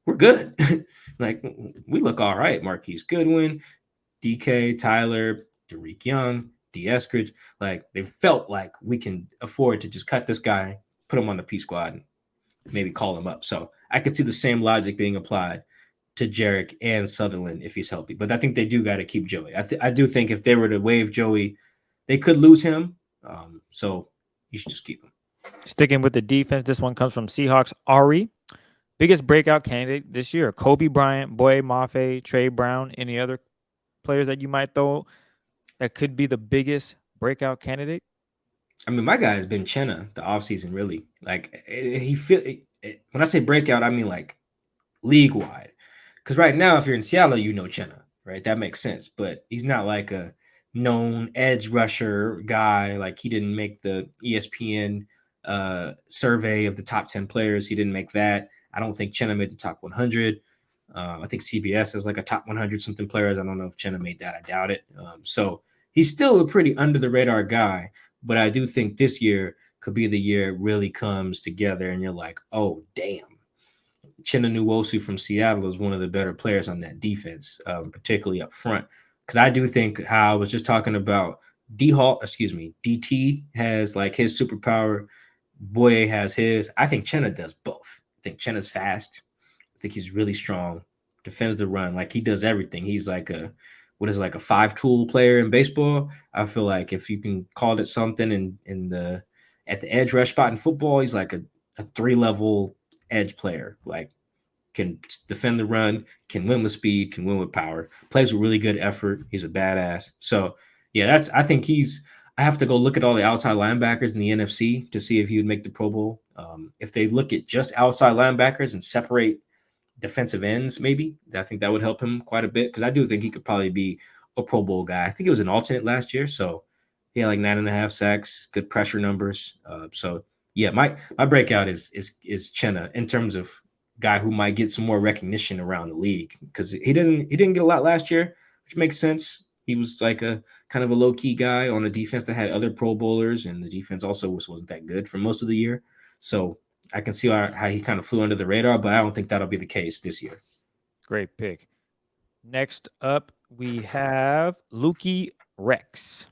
we're good. Like we look all right." Marquise Goodwin, DK, Tyler, Derek Young, D. Eskridge, like they felt like we can afford to just cut this guy, put him on the P squad, and maybe call him up. So I could see the same logic being applied to Jarek and Sutherland if he's healthy. But I think they do got to keep Joey. I do think if they were to waive Joey, they could lose him. So you should just keep him. Sticking with the defense, this one comes from Seahawks. Ari, biggest breakout candidate this year: Kobe Bryant, Boye Mafe, Trey Brown. Any other players that you might throw that could be the biggest breakout candidate? I mean, my guy has been Chenna the offseason, really. Like he feel when I say breakout, I mean like league wide. Because right now, if you're in Seattle, you know Chenna, right? That makes sense. But he's not like a known edge rusher guy. Like he didn't make the ESPN survey of the top 10 players. He didn't make that. I don't think Chenna made the top 100. I think CBS has like a top 100 something players. I don't know if Chenna made that. I doubt it. So he's still a pretty under the radar guy. But I do think this year could be the year it really comes together and you're like, oh, damn. Chinna Nwosu from Seattle is one of the better players on that defense, particularly up front. Because I do think how I was just talking about DT has like his superpower. Boye has his. I think Chenna does both. I think Chenna's fast. I think he's really strong, defends the run. Like he does everything. He's like a 5-tool player in baseball. I feel like if you can call it something at the edge rush spot in football, he's like a 3-level edge player. Like can defend the run, can win with speed, can win with power, plays with really good effort. He's a badass. So yeah, I think I have to go look at all the outside linebackers in the NFC to see if he would make the Pro Bowl. If they look at just outside linebackers and separate defensive ends, maybe I think that would help him quite a bit because I do think he could probably be a Pro Bowl guy. I think he was an alternate last year, so he had like 9.5 sacks, good pressure numbers. So yeah, my breakout is Chenna in terms of guy who might get some more recognition around the league because he didn't get a lot last year, which makes sense. He was like a kind of a low key guy on a defense that had other Pro Bowlers, and the defense also wasn't that good for most of the year. So I can see how he kind of flew under the radar, but I don't think that'll be the case this year. Great pick. Next up, we have Lukey Rex.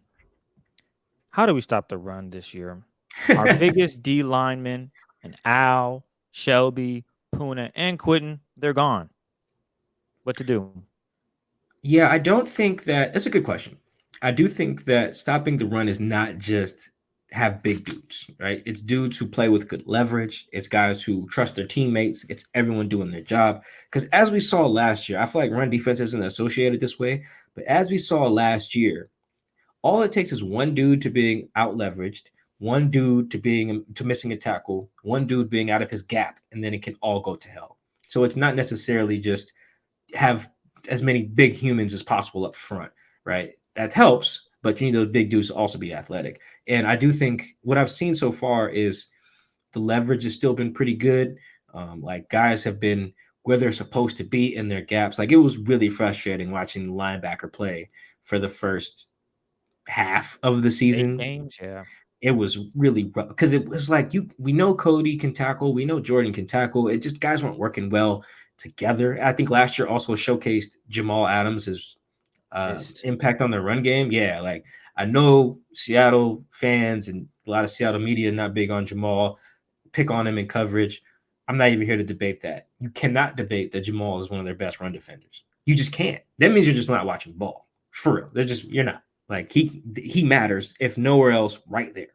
How do we stop the run this year? Our biggest D linemen, and Al, Shelby, Puna, and Quentin, they're gone. What to do? Yeah, I don't think that's a good question. I do think that stopping the run is not just have big dudes, right? It's dudes who play with good leverage. It's guys who trust their teammates. It's everyone doing their job. Because as we saw last year, I feel like run defense isn't associated this way, but as we saw last year, all it takes is one dude to being out leveraged, one dude to missing a tackle, one dude being out of his gap, and then it can all go to hell. So it's not necessarily just have as many big humans as possible up front, right? That helps, but you need those big dudes to also be athletic. And I do think what I've seen so far is the leverage has still been pretty good. Like guys have been where they're supposed to be in their gaps. Like it was really frustrating watching the linebacker play for the first half of the season. 8 games, yeah. It was really rough because it was like we know Cody can tackle, we know Jordan can tackle. It just guys weren't working well together. I think last year also showcased Jamal Adams' impact on the run game. Yeah, like I know Seattle fans and a lot of Seattle media is not big on Jamal, pick on him in coverage. I'm not even here to debate that. You cannot debate that Jamal is one of their best run defenders. You just can't. That means you're just not watching ball. For real. You're not. Like he matters if nowhere else right there.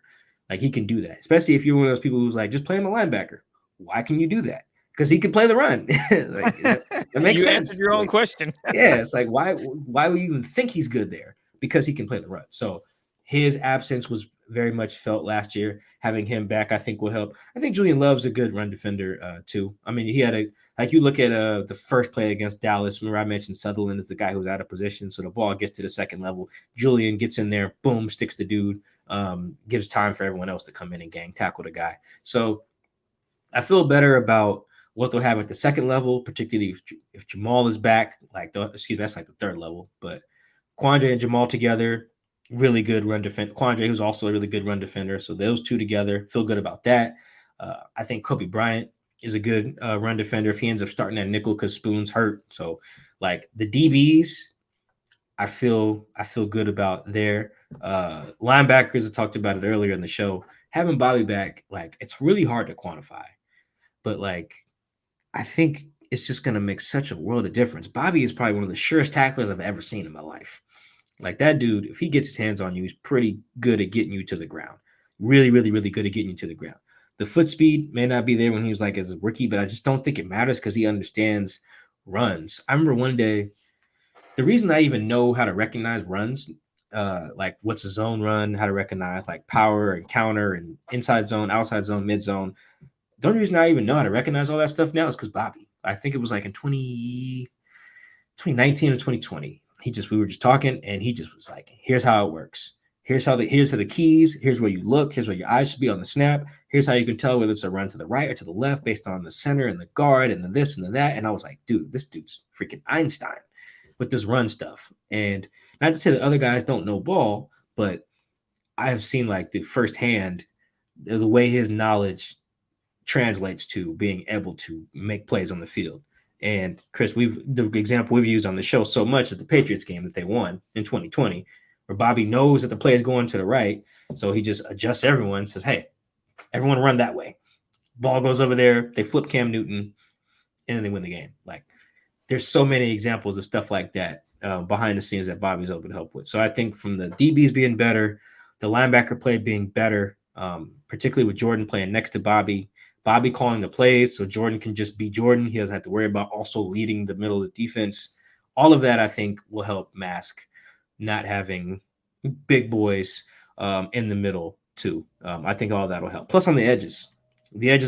Like he can do that, especially if you're one of those people who's like, just play him a linebacker. Why can you do that? Because he can play the run. Like, that makes you sense. Answered your own question. Yeah, it's like why would you even think he's good there? Because he can play the run. So his absence was very much felt last year. Having him back, I think, will help. I think Julian Love's a good run defender too. I mean, he had you look at the first play against Dallas. Remember, I mentioned Sutherland is the guy who's out of position, so the ball gets to the second level. Julian gets in there, boom, sticks the dude, gives time for everyone else to come in and gang tackle the guy. So I feel better about what they'll have at the second level, particularly if Jamal is back. That's like the third level, but Quandre and Jamal together, really good run defender. Quandre, who's also a really good run defender. So those two together, feel good about that. I think Kobe Bryant is a good run defender if he ends up starting at nickel because Spoon's hurt. So like the DBs, I feel good about their linebackers. I talked about it earlier in the show. Having Bobby back, like it's really hard to quantify, but like I think it's just gonna make such a world of difference. Bobby is probably one of the surest tacklers I've ever seen in my life. Like that dude, if he gets his hands on you, he's pretty good at getting you to the ground. Really, really, really good at getting you to the ground. The foot speed may not be there when he was like as a rookie, but I just don't think it matters because he understands runs. I remember one day, the reason I even know how to recognize runs, like what's a zone run, how to recognize like power and counter and inside zone, outside zone, mid zone. The only reason I even know how to recognize all that stuff now is because Bobby. I think it was like in 2019 or 2020. We were just talking and he just was like, here's how it works. Here's how the keys. Here's where you look. Here's where your eyes should be on the snap. Here's how you can tell whether it's a run to the right or to the left based on the center and the guard and the this and the that. And I was like, dude, this dude's freaking Einstein with this run stuff. And not to say that other guys don't know ball, but I have seen like the firsthand the way his knowledge translates to being able to make plays on the field. And Chris, the example we've used on the show so much is the Patriots game that they won in 2020, where Bobby knows that the play is going to the right. So he just adjusts everyone, says, hey, everyone run that way. Ball goes over there. They flip Cam Newton and then they win the game. Like there's so many examples of stuff like that behind the scenes that Bobby's able to help with. So I think from the DBs being better, the linebacker play being better, particularly with Jordan playing next to Bobby calling the plays so Jordan can just be Jordan. He doesn't have to worry about also leading the middle of the defense. All of that, I think, will help mask not having big boys in the middle, too. I think all that will help. Plus, on the edges,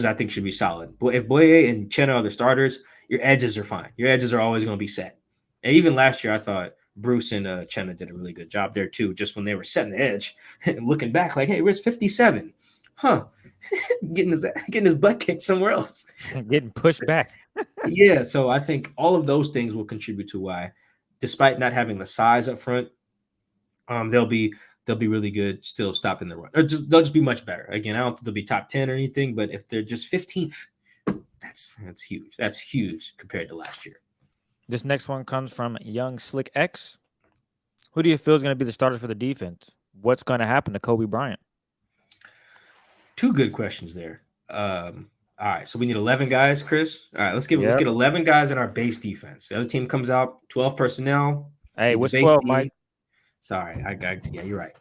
I think, should be solid. But if Boye and Chenna are the starters, your edges are fine. Your edges are always going to be set. And even last year, I thought Bruce and Chenna did a really good job there, too, just when they were setting the edge and looking back like, hey, where's 57? Huh? getting his butt kicked somewhere else. Getting pushed back. Yeah, so I think all of those things will contribute to why, despite not having the size up front, they'll be really good still stopping the run. Or they'll just be much better. Again, I don't think they'll be top 10 or anything, but if they're just 15th, that's huge. That's huge compared to last year. This next one comes from Young Slick X. Who do you feel is going to be the starters for the defense? What's going to happen to Kobe Bryant? Two good questions there. All right, so we need 11 guys, Chris. All right, let's get 11 guys in our base defense. The other team comes out 12 personnel. Hey, what's 12, Mike? Sorry, yeah, you're right.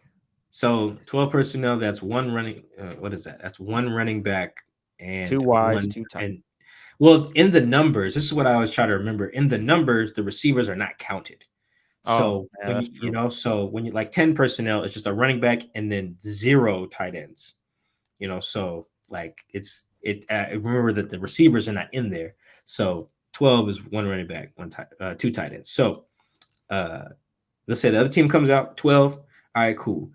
So 12 personnel. That's one running. What is that? That's one running back and 2 wides, 2 tight. Well, in the numbers, this is what I always try to remember. In the numbers, the receivers are not counted. So when you like 10 personnel, it's just a running back and then 0 tight ends. So like remember that the receivers are not in there. So 12 is one running back, 2 tight ends. So let's say the other team comes out 12. All right, cool.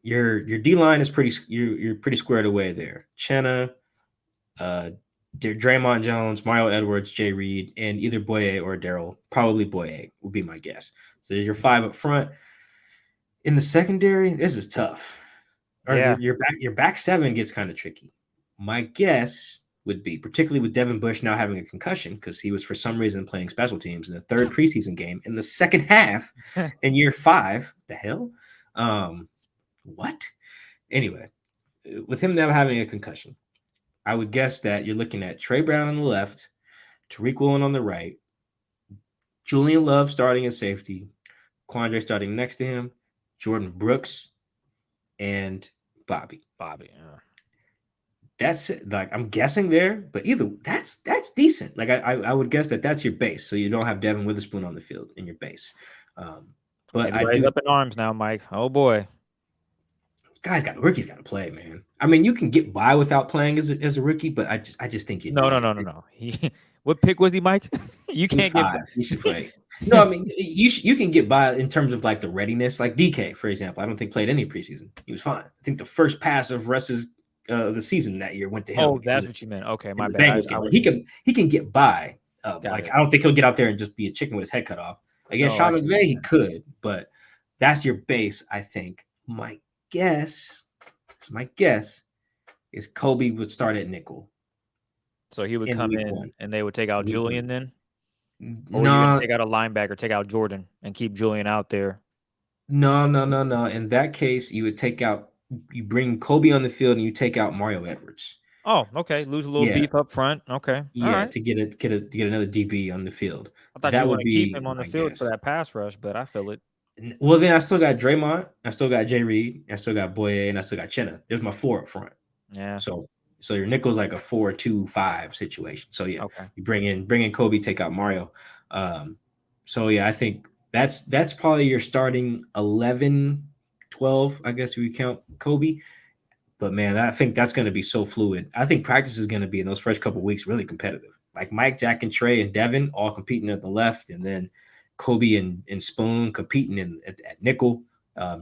Your D line is you're pretty squared away there. Chenna, Draymond Jones, Mario Edwards, Jay Reed, and either Boye or Daryl. Probably Boye would be my guess. So there's your 5 up front. In the secondary, this is tough. Or your back 7 gets kind of tricky. My guess would be, particularly with Devin Bush now having a concussion, because he was for some reason playing special teams in the 3rd preseason game in the second half in year 5. The hell? What? Anyway, with him now having a concussion, I would guess that you're looking at Trey Brown on the left, Tariq Woolen on the right, Julian Love starting at safety, Quandre starting next to him, Jordan Brooks, and Bobby. Yeah. That's like I'm guessing there, but either that's decent. Like I would guess that's your base, so you don't have Devin Witherspoon on the field in your base. But everybody's up in arms now, Mike. Oh boy, rookie's got to play, man. I mean, you can get by without playing as a rookie, but I just think you. No. What pick was he, Mike? You can't get. You should play. No, I mean you can get by in terms of like the readiness. Like DK, for example, I don't think played any preseason. He was fine. I think the first pass of Russ's the season that year went to him. Oh, that's what you meant. Okay, my bad. He can get by. I don't think he'll get out there and just be a chicken with his head cut off. Against Sean McVay, he could, but That's your base, I think. My guess is Kobe would start at nickel So he would in come week in one. and they would take out Week Julian one. then? Or were you going to No, take out a linebacker, take out Jordan, and keep Julian out there? no. In that case, you bring Kobe on the field and you take out Mario Edwards. Oh, okay. Lose a little Yeah, beef up front. Okay. All yeah, right. to get another DB on the field. I thought you That want would to keep be him on the my field for guess. that pass rush, but I feel it. Well, then I still got Draymond, I still got Jay Reed, I still got Boye, and I still got Chenna. There's my 4 up front. Yeah. So your nickel's like a 4-2-5 situation. So yeah, Okay. you bring in Kobe, take out Mario. So yeah, I think that's probably your starting 11, 12, I guess if you count Kobe. But man, I think that's going to be so fluid. I think practice is going to be in those first couple of weeks really competitive. Like Mike, Jack, and Trey and Devin all competing at the left, and then Kobe and Spoon competing at nickel.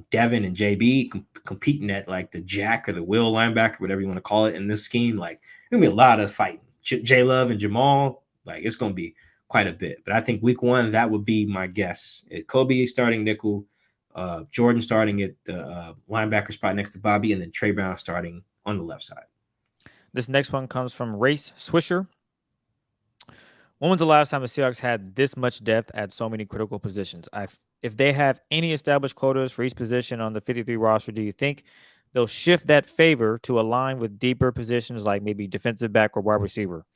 Devin and JB competing at like the Jack or the Will linebacker, whatever you want to call it in this scheme. Like there's gonna be a lot of fighting. J Love and Jamal, like it's gonna be quite a bit. But I think week one that would be my guess. Kobe starting nickel, Jordan starting at the linebacker spot next to Bobby, and then Trey Brown starting on the left side. This next one comes from Race Swisher. When was the last time the Seahawks had this much depth at so many critical positions? If they have any established quotas for each position on the 53 roster, do you think they'll shift that favor to align with deeper positions like maybe defensive back or wide receiver?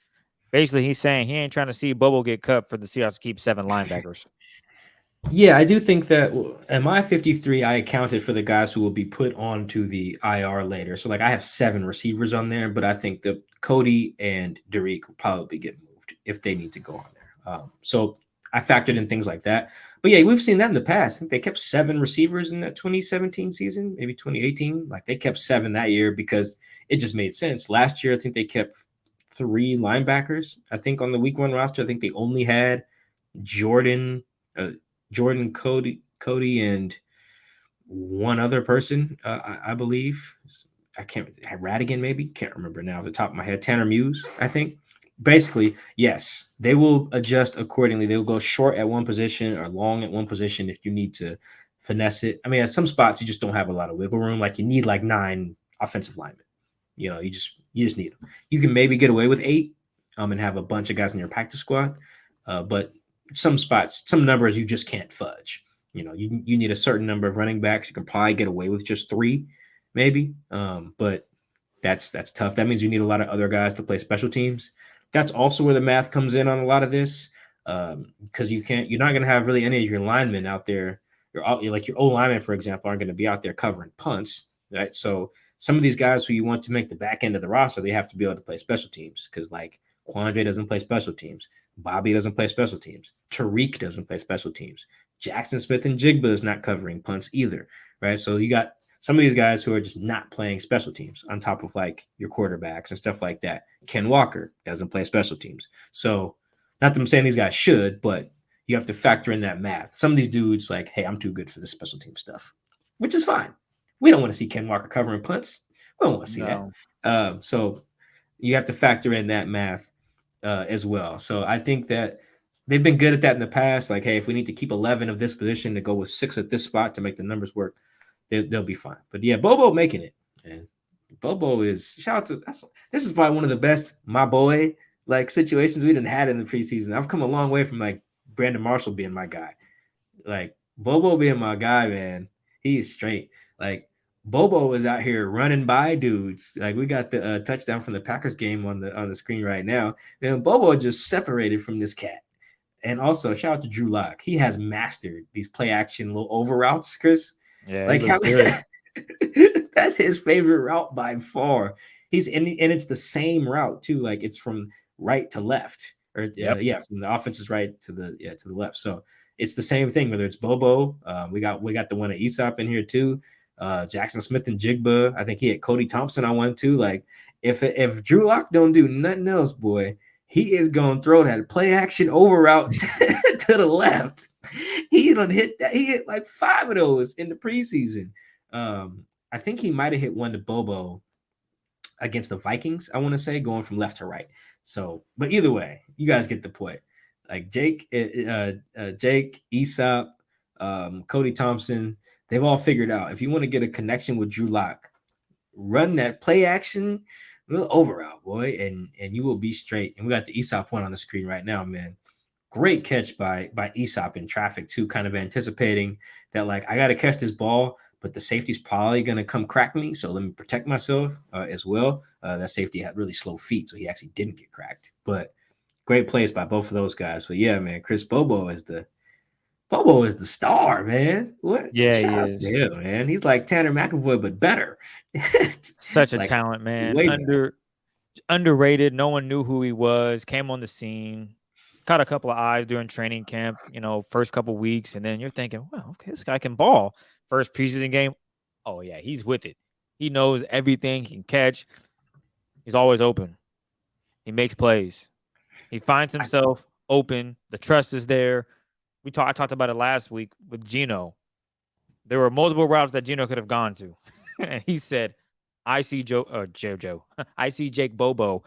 Basically, he's saying he ain't trying to see Bobo get cut for the Seahawks to keep 7 linebackers. Yeah, I do think that in my 53, I accounted for the guys who will be put onto the IR later. So, like, I have 7 receivers on there, but I think that Cody and Derek will probably get moved if they need to go on there. So, I factored in things like that. But yeah, we've seen that in the past. I think they kept 7 receivers in that 2017 season, maybe 2018. Like, they kept 7 that year because it just made sense. Last year, I think they kept 3 linebackers. I think on the week 1 roster, I think they only had Jordan, Cody, and one other person, I believe. I can't. Radigan, maybe. Can't remember now off the top of my head. Tanner Muse, I think. Basically, yes, they will adjust accordingly. They will go short at one position or long at one position if you need to finesse it. I mean, at some spots you just don't have a lot of wiggle room. Like you need like 9 offensive linemen. You know, you just need them. You can maybe get away with 8, and have a bunch of guys in your practice squad, but some spots, some numbers you just can't fudge. You know, you need a certain number of running backs. You can probably get away with just 3, maybe. But that's tough. That means you need a lot of other guys to play special teams. That's also where the math comes in on a lot of this, because you're not going to have really any of your linemen out there. Your O linemen, for example, aren't going to be out there covering punts, right? So some of these guys who you want to make the back end of the roster, they have to be able to play special teams because like Quandre doesn't play special teams. Bobby doesn't play special teams. Tariq doesn't play special teams. Jackson Smith and Jigba is not covering punts either, right? So you got some of these guys who are just not playing special teams on top of like your quarterbacks and stuff like that. Ken Walker doesn't play special teams. So not that I'm saying these guys should, but you have to factor in that math. Some of these dudes like, hey, I'm too good for this special team stuff, which is fine. We don't want to see Ken Walker covering punts. We don't want to see that. So you have to factor in that math as well. So I think that they've been good at that in the past. Like, hey, if we need to keep 11 of this position to go with 6 at this spot to make the numbers work, they'll be fine. But yeah, Bobo making it. And Bobo is shout out to this is probably one of the best my boy like situations we didn't had in the preseason. I've come a long way from like Brandon Marshall being my guy. Like Bobo being my guy, man. He's straight. Like Bobo was out here running by dudes. Like we got the touchdown from the Packers game on the screen right now. And Bobo just separated from this cat. And also shout out to Drew Lock. He has mastered these play action little over routes, Chris. Yeah, like how that's his favorite route by far. And it's the same route too. Like it's from right to left, or from the offense's right to the left. So it's the same thing. Whether it's Bobo, we got the one at Aesop in here too. Jackson Smith and Jigba. I think he had Cody Thompson on one too. Like if Drew Lock don't do nothing else, boy, he is gonna throw that play action over route to the left. He done hit that. He hit like 5 of those in the preseason. I think he might have hit one to Bobo against the Vikings, I want to say, going from left to right. So, but either way, you guys get the point. Like Jake, Aesop, Cody Thompson. They've all figured out if you want to get a connection with Drew Lock, run that play action, little over route, boy, and you will be straight. And we got the Aesop one on the screen right now, man. Great catch by Aesop in traffic too, kind of anticipating that like I got to catch this ball, but the safety's probably going to come crack me, so let me protect myself as well. That safety had really slow feet, so he actually didn't get cracked. But great plays by both of those guys. But yeah, man, Chris Bobo is the star, man. What? Yeah, he Shout out is. to him, man. He's like Tanner McAvoy, but better. Such a like, talent, man. way better. Underrated. No one knew who he was. Came on the scene, caught a couple of eyes during training camp. First couple weeks, and then you're thinking, well, okay, this guy can ball. First preseason game, oh yeah, he's with it. He knows everything. He can catch. He's always open. He makes plays. He finds himself open. The trust is there. I talked about it last week with Gino. There were multiple routes that Gino could have gone to. And he said, I see JoJo. I see Jake Bobo.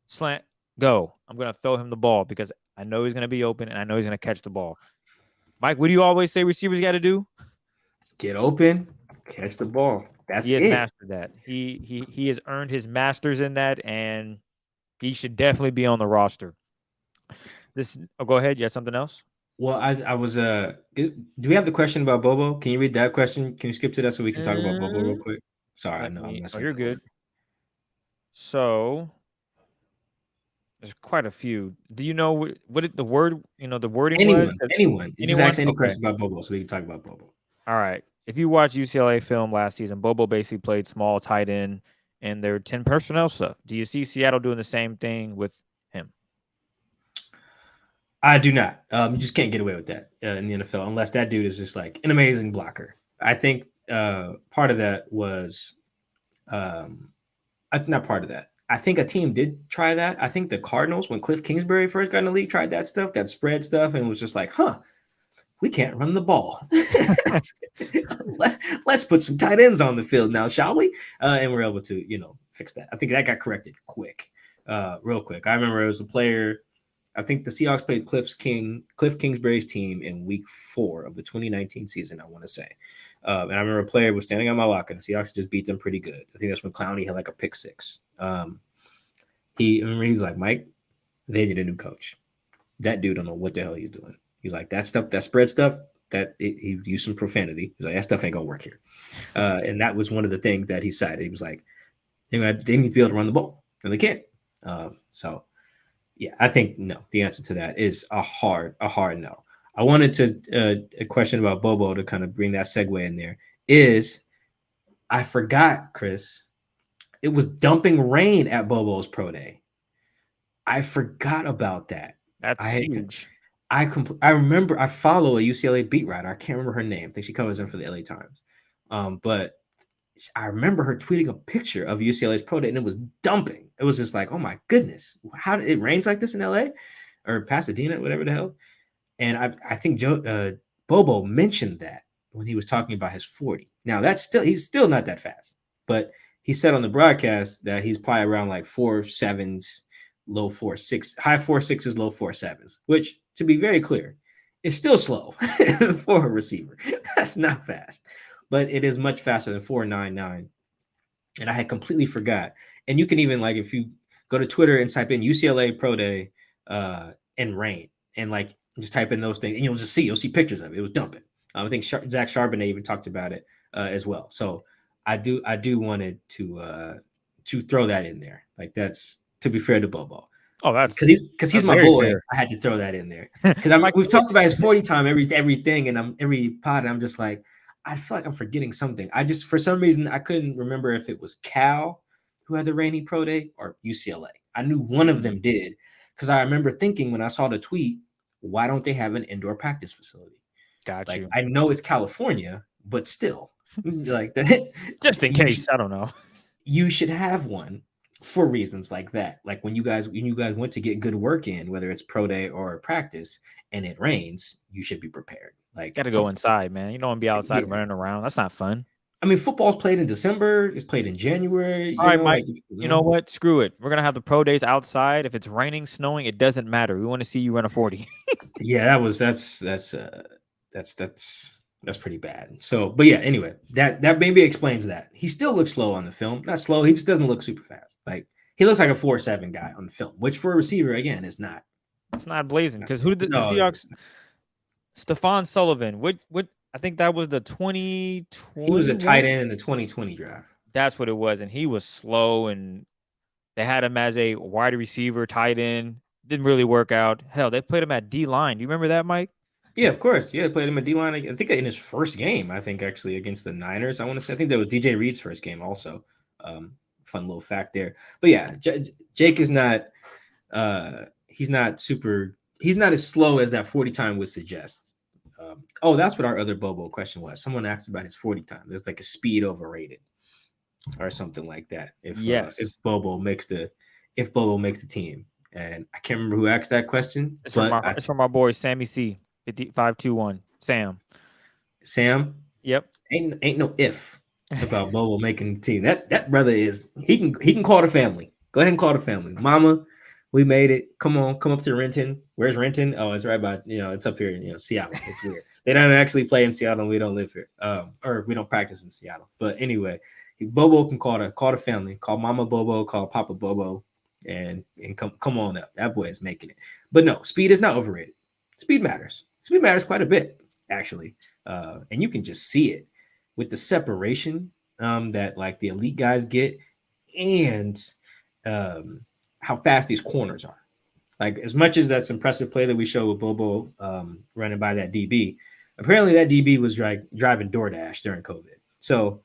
Slant, go. I'm going to throw him the ball because I know he's going to be open and I know he's going to catch the ball. Mike, what do you always say receivers got to do? Get open, catch the ball. That's it. He has mastered that. He has earned his masters in that, and he should definitely be on the roster. Go ahead. You had something else? Well, I was do we have the question about Bobo? Can you read that question? Can you skip to that so we can talk about Bobo real quick? Sorry, I know I'm messing. You're good. So there's quite a few. Do you know what the wording was? Anyone. Just ask any question about Bobo so we can talk about Bobo. All right. If you watch UCLA film last season, Bobo basically played small tight end and their 10 personnel stuff. Do you see Seattle doing the same thing with him? I do not. You just can't get away with that in the NFL unless that dude is just like an amazing blocker. I think part of that was not part of that. I think a team did try that. I think the Cardinals, when Cliff Kingsbury first got in the league, tried that stuff, that spread stuff, and was just like, we can't run the ball. Let's put some tight ends on the field now, shall we? And we're able to, fix that. I think that got corrected real quick. I remember it was a player. I think the Seahawks played Cliff Kingsbury's team in week 4 of the 2019 season, I want to say. And I remember a player was standing on my locker. The Seahawks just beat them pretty good. I think that's when Clowney had like a pick 6. He's like, Mike, they need a new coach. That dude don't know what the hell he's doing. He's like, that stuff, that spread stuff, he used some profanity. He's like, that stuff ain't gonna work here. And that was one of the things that he cited. He was like, they need to be able to run the ball, and they can't. So yeah, I think no. The answer to that is a hard no. I wanted to a question about Bobo to kind of bring that segue in there. I forgot, Chris. It was dumping rain at Bobo's pro day. I forgot about that. That's huge. I remember I follow a UCLA beat writer. I can't remember her name. I think she covers in for the LA Times. But I remember her tweeting a picture of UCLA's pro day, and it was dumping. It was just like, oh my goodness, how did it rains like this in LA or Pasadena, whatever the hell? And I think Bobo mentioned that when he was talking about his 40. Now he's still not that fast, but he said on the broadcast that he's probably around like 4.7s, low 4.6, high 4.6s, low 4.7s, which, to be very clear, is still slow for a receiver. That's not fast, but it is much faster than 4.99. And I had completely forgot. And you can even, like, if you go to Twitter and type in UCLA Pro Day and rain, and like just type in those things, and you'll see pictures of it. It was dumping. I think Zach Charbonnet even talked about it as well. So I do wanted to throw that in there. Like, that's to be fair to Bobo. Oh, that's because he's my boy. Fair. I had to throw that in there because we've talked about his 40 time everything, and every pod, and I'm just like, I feel like I'm forgetting something. For some reason I couldn't remember if it was Cal who had the rainy pro day or UCLA. I knew one of them did because I remember thinking when I saw the tweet, why don't they have an indoor practice facility? Got you. I know it's California, but still, like that. Just in case, I don't know. You should have one for reasons like that. Like when you guys went to get good work in, whether it's pro day or practice, and it rains, you should be prepared. Like, gotta go inside, man. You don't want to be outside running around. That's not fun. I mean, football's played in December. It's played in January. All right, Mike. You know what? Screw it. We're gonna have the pro days outside. If it's raining, snowing, it doesn't matter. We want to see you run a 40. Yeah, that's That's pretty bad. So, but yeah, anyway, that maybe explains that. He still looks slow on the film. Not slow, he just doesn't look super fast. Like he looks like a 4.7 guy on the film, which for a receiver, again, is not. It's not blazing because who did the No, Seahawks? Stephon Sullivan. What? I think that was the 2020. he was a tight end in the 2020 draft. That's what it was, and he was slow, and they had him as a wide receiver, tight end. Didn't really work out. Hell, they played him at D line. Do you remember that, Mike? Yeah, of course. Yeah, played him at D line. I think in his first game. I think actually against the Niners. I want to say. I think that was DJ Reed's first game. Also, fun little fact there. But yeah, Jake is not. He's not super. He's not as slow as that 40 time would suggest. That's what our other Bobo question was. Someone asked about his 40 time. There's like a speed overrated or something like that. If Bobo makes the team, and I can't remember who asked that question. It's from our boy Sammy C 521 Sam. Yep. Ain't no if about Bobo making the team. That brother is he can call the family. Go ahead and call the family. Mama, we made it. Come up to Renton. Where's Renton? Oh, it's right by, it's up here in, Seattle. It's weird. They don't actually play in Seattle and we don't live here. Or we don't practice in Seattle. But anyway, Bobo can call the family, call Mama Bobo, call Papa Bobo, and come on up. That boy is making it. But no, speed is not overrated. Speed matters. Speed matters quite a bit, actually. And you can just see it with the separation that like the elite guys get and how fast these corners are. Like as much as that's impressive play that we show with Bobo running by that DB, apparently that DB was driving DoorDash during COVID. So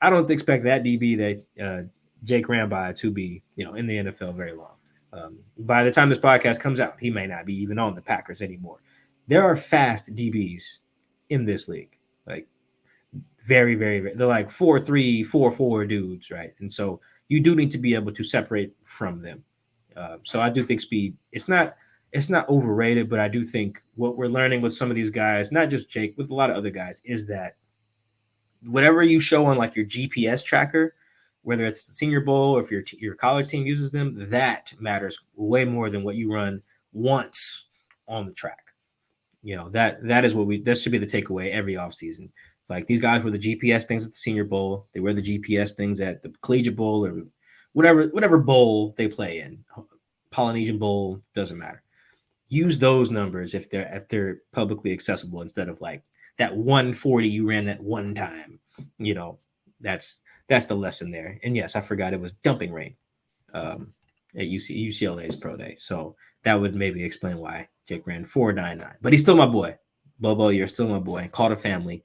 I don't expect that DB that Jake ran by to be, in the NFL very long. By the time this podcast comes out, he may not be even on the Packers anymore. There are fast DBs in this league, like very, very, very. They're like 4.3, 4.4 dudes, right? And so you do need to be able to separate from them. So I do think speed. It's not overrated, but I do think what we're learning with some of these guys, not just Jake, with a lot of other guys, is that whatever you show on like your GPS tracker, whether it's the Senior Bowl or if your college team uses them, that matters way more than what you run once on the track. That is that should be the takeaway every offseason. It's like these guys wear the GPS things at the Senior Bowl. They wear the GPS things at the Collegiate Bowl or whatever bowl they play in. Polynesian Bowl, doesn't matter. Use those numbers if they're publicly accessible instead of like that 140 you ran that one time. That's the lesson there. And yes, I forgot it was dumping rain at UCLA's pro day. So that would maybe explain why Jake ran 4.99. But he's still my boy. Bobo, you're still my boy. Call the family.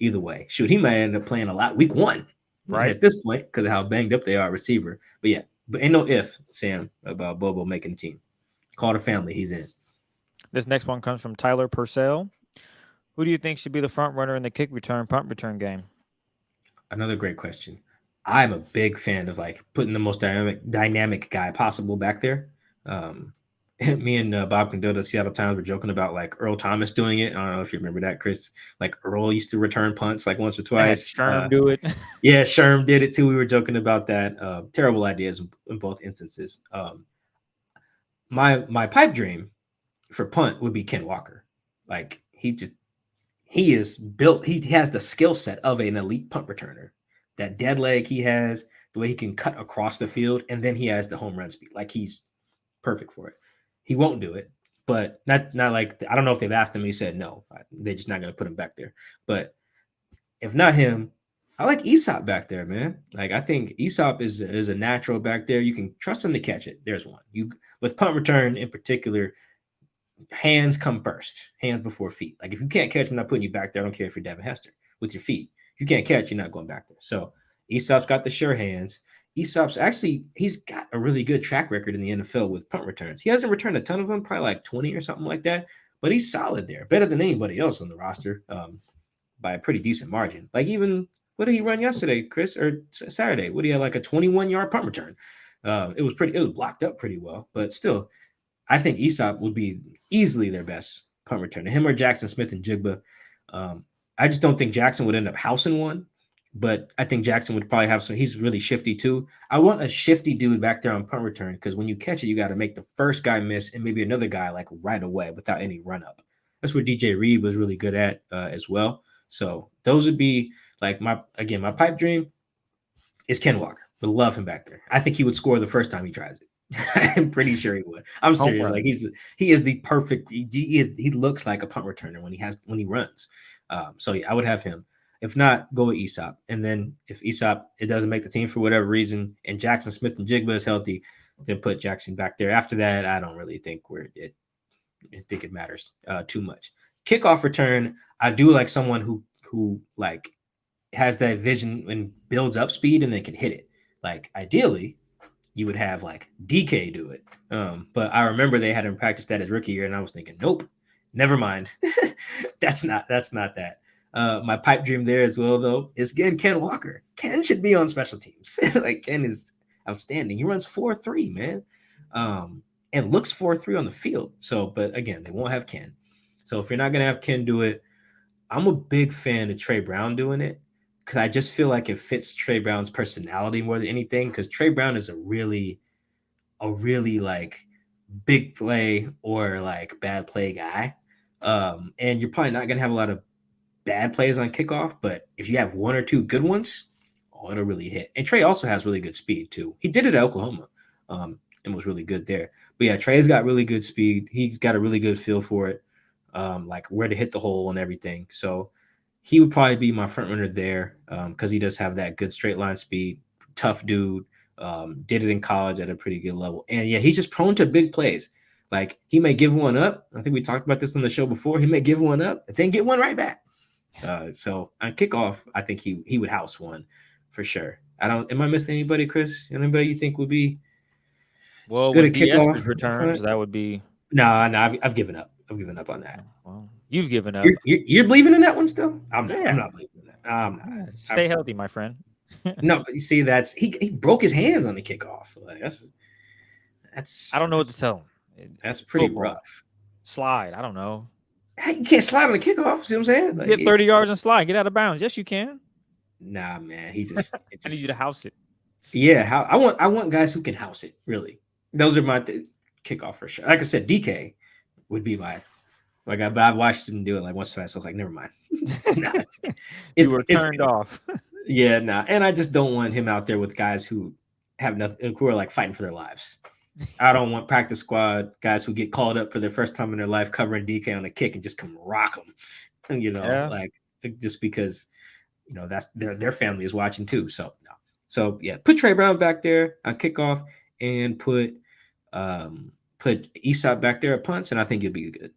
Either way. Shoot, he might end up playing a lot week 1. Right at this point, because of how banged up they are at receiver. But yeah, but ain't no if, Sam, about Bobo making the team. Call the family, he's in. This next one comes from Tyler Purcell. Who do you think should be the front runner in the kick return, punt return game? Another great question. I'm a big fan of like putting the most dynamic guy possible back there. Me and Bob Condotta, Seattle Times, were joking about like Earl Thomas doing it. I don't know if you remember that, Chris. Like Earl used to return punts like once or twice. Sherm do it. Yeah, Sherm did it too. We were joking about that. Terrible ideas in both instances. My pipe dream for punt would be Ken Walker. Like he is built. He has the skill set of an elite punt returner. That dead leg he has, the way he can cut across the field, and then he has the home run speed. Like he's perfect for it. He won't do it, but not like I don't know if they've asked him. He said no. They're just not going to put him back there. But if not him, I like Aesop back there, man. Like I think Aesop is a natural back there. You can trust him to catch it. There's one. With punt return in particular, hands come first. Hands before feet. Like if you can't catch, I'm not putting you back there. I don't care if you're Devin Hester with your feet. If you can't catch, you're not going back there. So Aesop's got the sure hands. Aesop's actually, he's got a really good track record in the NFL with punt returns. He hasn't returned a ton of them, probably like 20 or something like that, but he's solid there, better than anybody else on the roster by a pretty decent margin. Like even, what did he run yesterday, Chris, or Saturday? What, he had like a 21-yard punt return. It was blocked up pretty well, but still, I think Aesop would be easily their best punt returner. Him or Jackson Smith and Jigba. I just don't think Jackson would end up housing one. But I think Jackson would probably have some. He's really shifty too. I want a shifty dude back there on punt return because when you catch it, you got to make the first guy miss and maybe another guy like right away without any run up. That's what DJ Reed was really good at as well. So those would be like my pipe dream is Ken Walker. Would love him back there. I think he would score the first time he tries it. I'm pretty sure he would. I'm Home serious. run. Like he is the perfect. He looks like a punt returner when he runs. So yeah, I would have him. If not, go with Aesop. And then if Aesop it doesn't make the team for whatever reason, and Jackson Smith and Jigba is healthy, then put Jackson back there. After that, I don't really think I think it matters too much. Kickoff return, I do like someone who like has that vision and builds up speed and then can hit it. Like ideally, you would have like DK do it. But I remember they had him practice that his rookie year, and I was thinking, nope, never mind. that's not that. My pipe dream there as well, though, is again Ken Walker. Ken should be on special teams. Like Ken is outstanding. He runs 4.3, man. And looks 4.3 on the field. So, but again, they won't have Ken. So if you're not gonna have Ken do it, I'm a big fan of Trey Brown doing it because I just feel like it fits Trey Brown's personality more than anything. Because Trey Brown is a really like big play or like bad play guy. And you're probably not gonna have a lot of bad plays on kickoff, but if you have one or two good ones, it'll really hit. And Trey also has really good speed too. He did it at Oklahoma. And was really good there. But yeah, Trey's got really good speed. He's got a really good feel for it, like where to hit the hole and everything. So he would probably be my front runner there because he does have that good straight line speed, tough dude, did it in college at a pretty good level. And yeah, he's just prone to big plays. Like he may give one up. I think we talked about this on the show before. He may give one up and then get one right back. So on kickoff, I think he would house one for sure. Am I missing anybody, Chris? Anybody you think would be Well, good with at kickoff Diester's returns, that would be. No, I've given up. I've given up on that. Well, you've given up. You're believing in that one still? I'm not. Yeah. I'm not believing in that. I'm not. Stay healthy, my friend. No, but you see, he broke his hands on the kickoff. Like that's. I don't know what to tell him. That's pretty Football. rough. Slide. I don't know. Hey, you can't slide on a kickoff. See what I'm saying? Like, Get 30 yards and slide. Get out of bounds. Yes, you can. Nah, man. He just. I need you to house it. Yeah, I want guys who can house it. Really, those are my kickoff for sure. Like I said, DK would be my guy, but I've watched him do it like once or twice. So I was like, never mind. Nah, you were turned off. Yeah, nah. And I just don't want him out there with guys who have nothing, who are like fighting for their lives. I don't want practice squad guys who get called up for their first time in their life covering DK on a kick and just come rock them. And, like just because, that's their family is watching too. So no. So yeah, put Trey Brown back there on kickoff and put Aesop back there at punts, and I think you'll be good.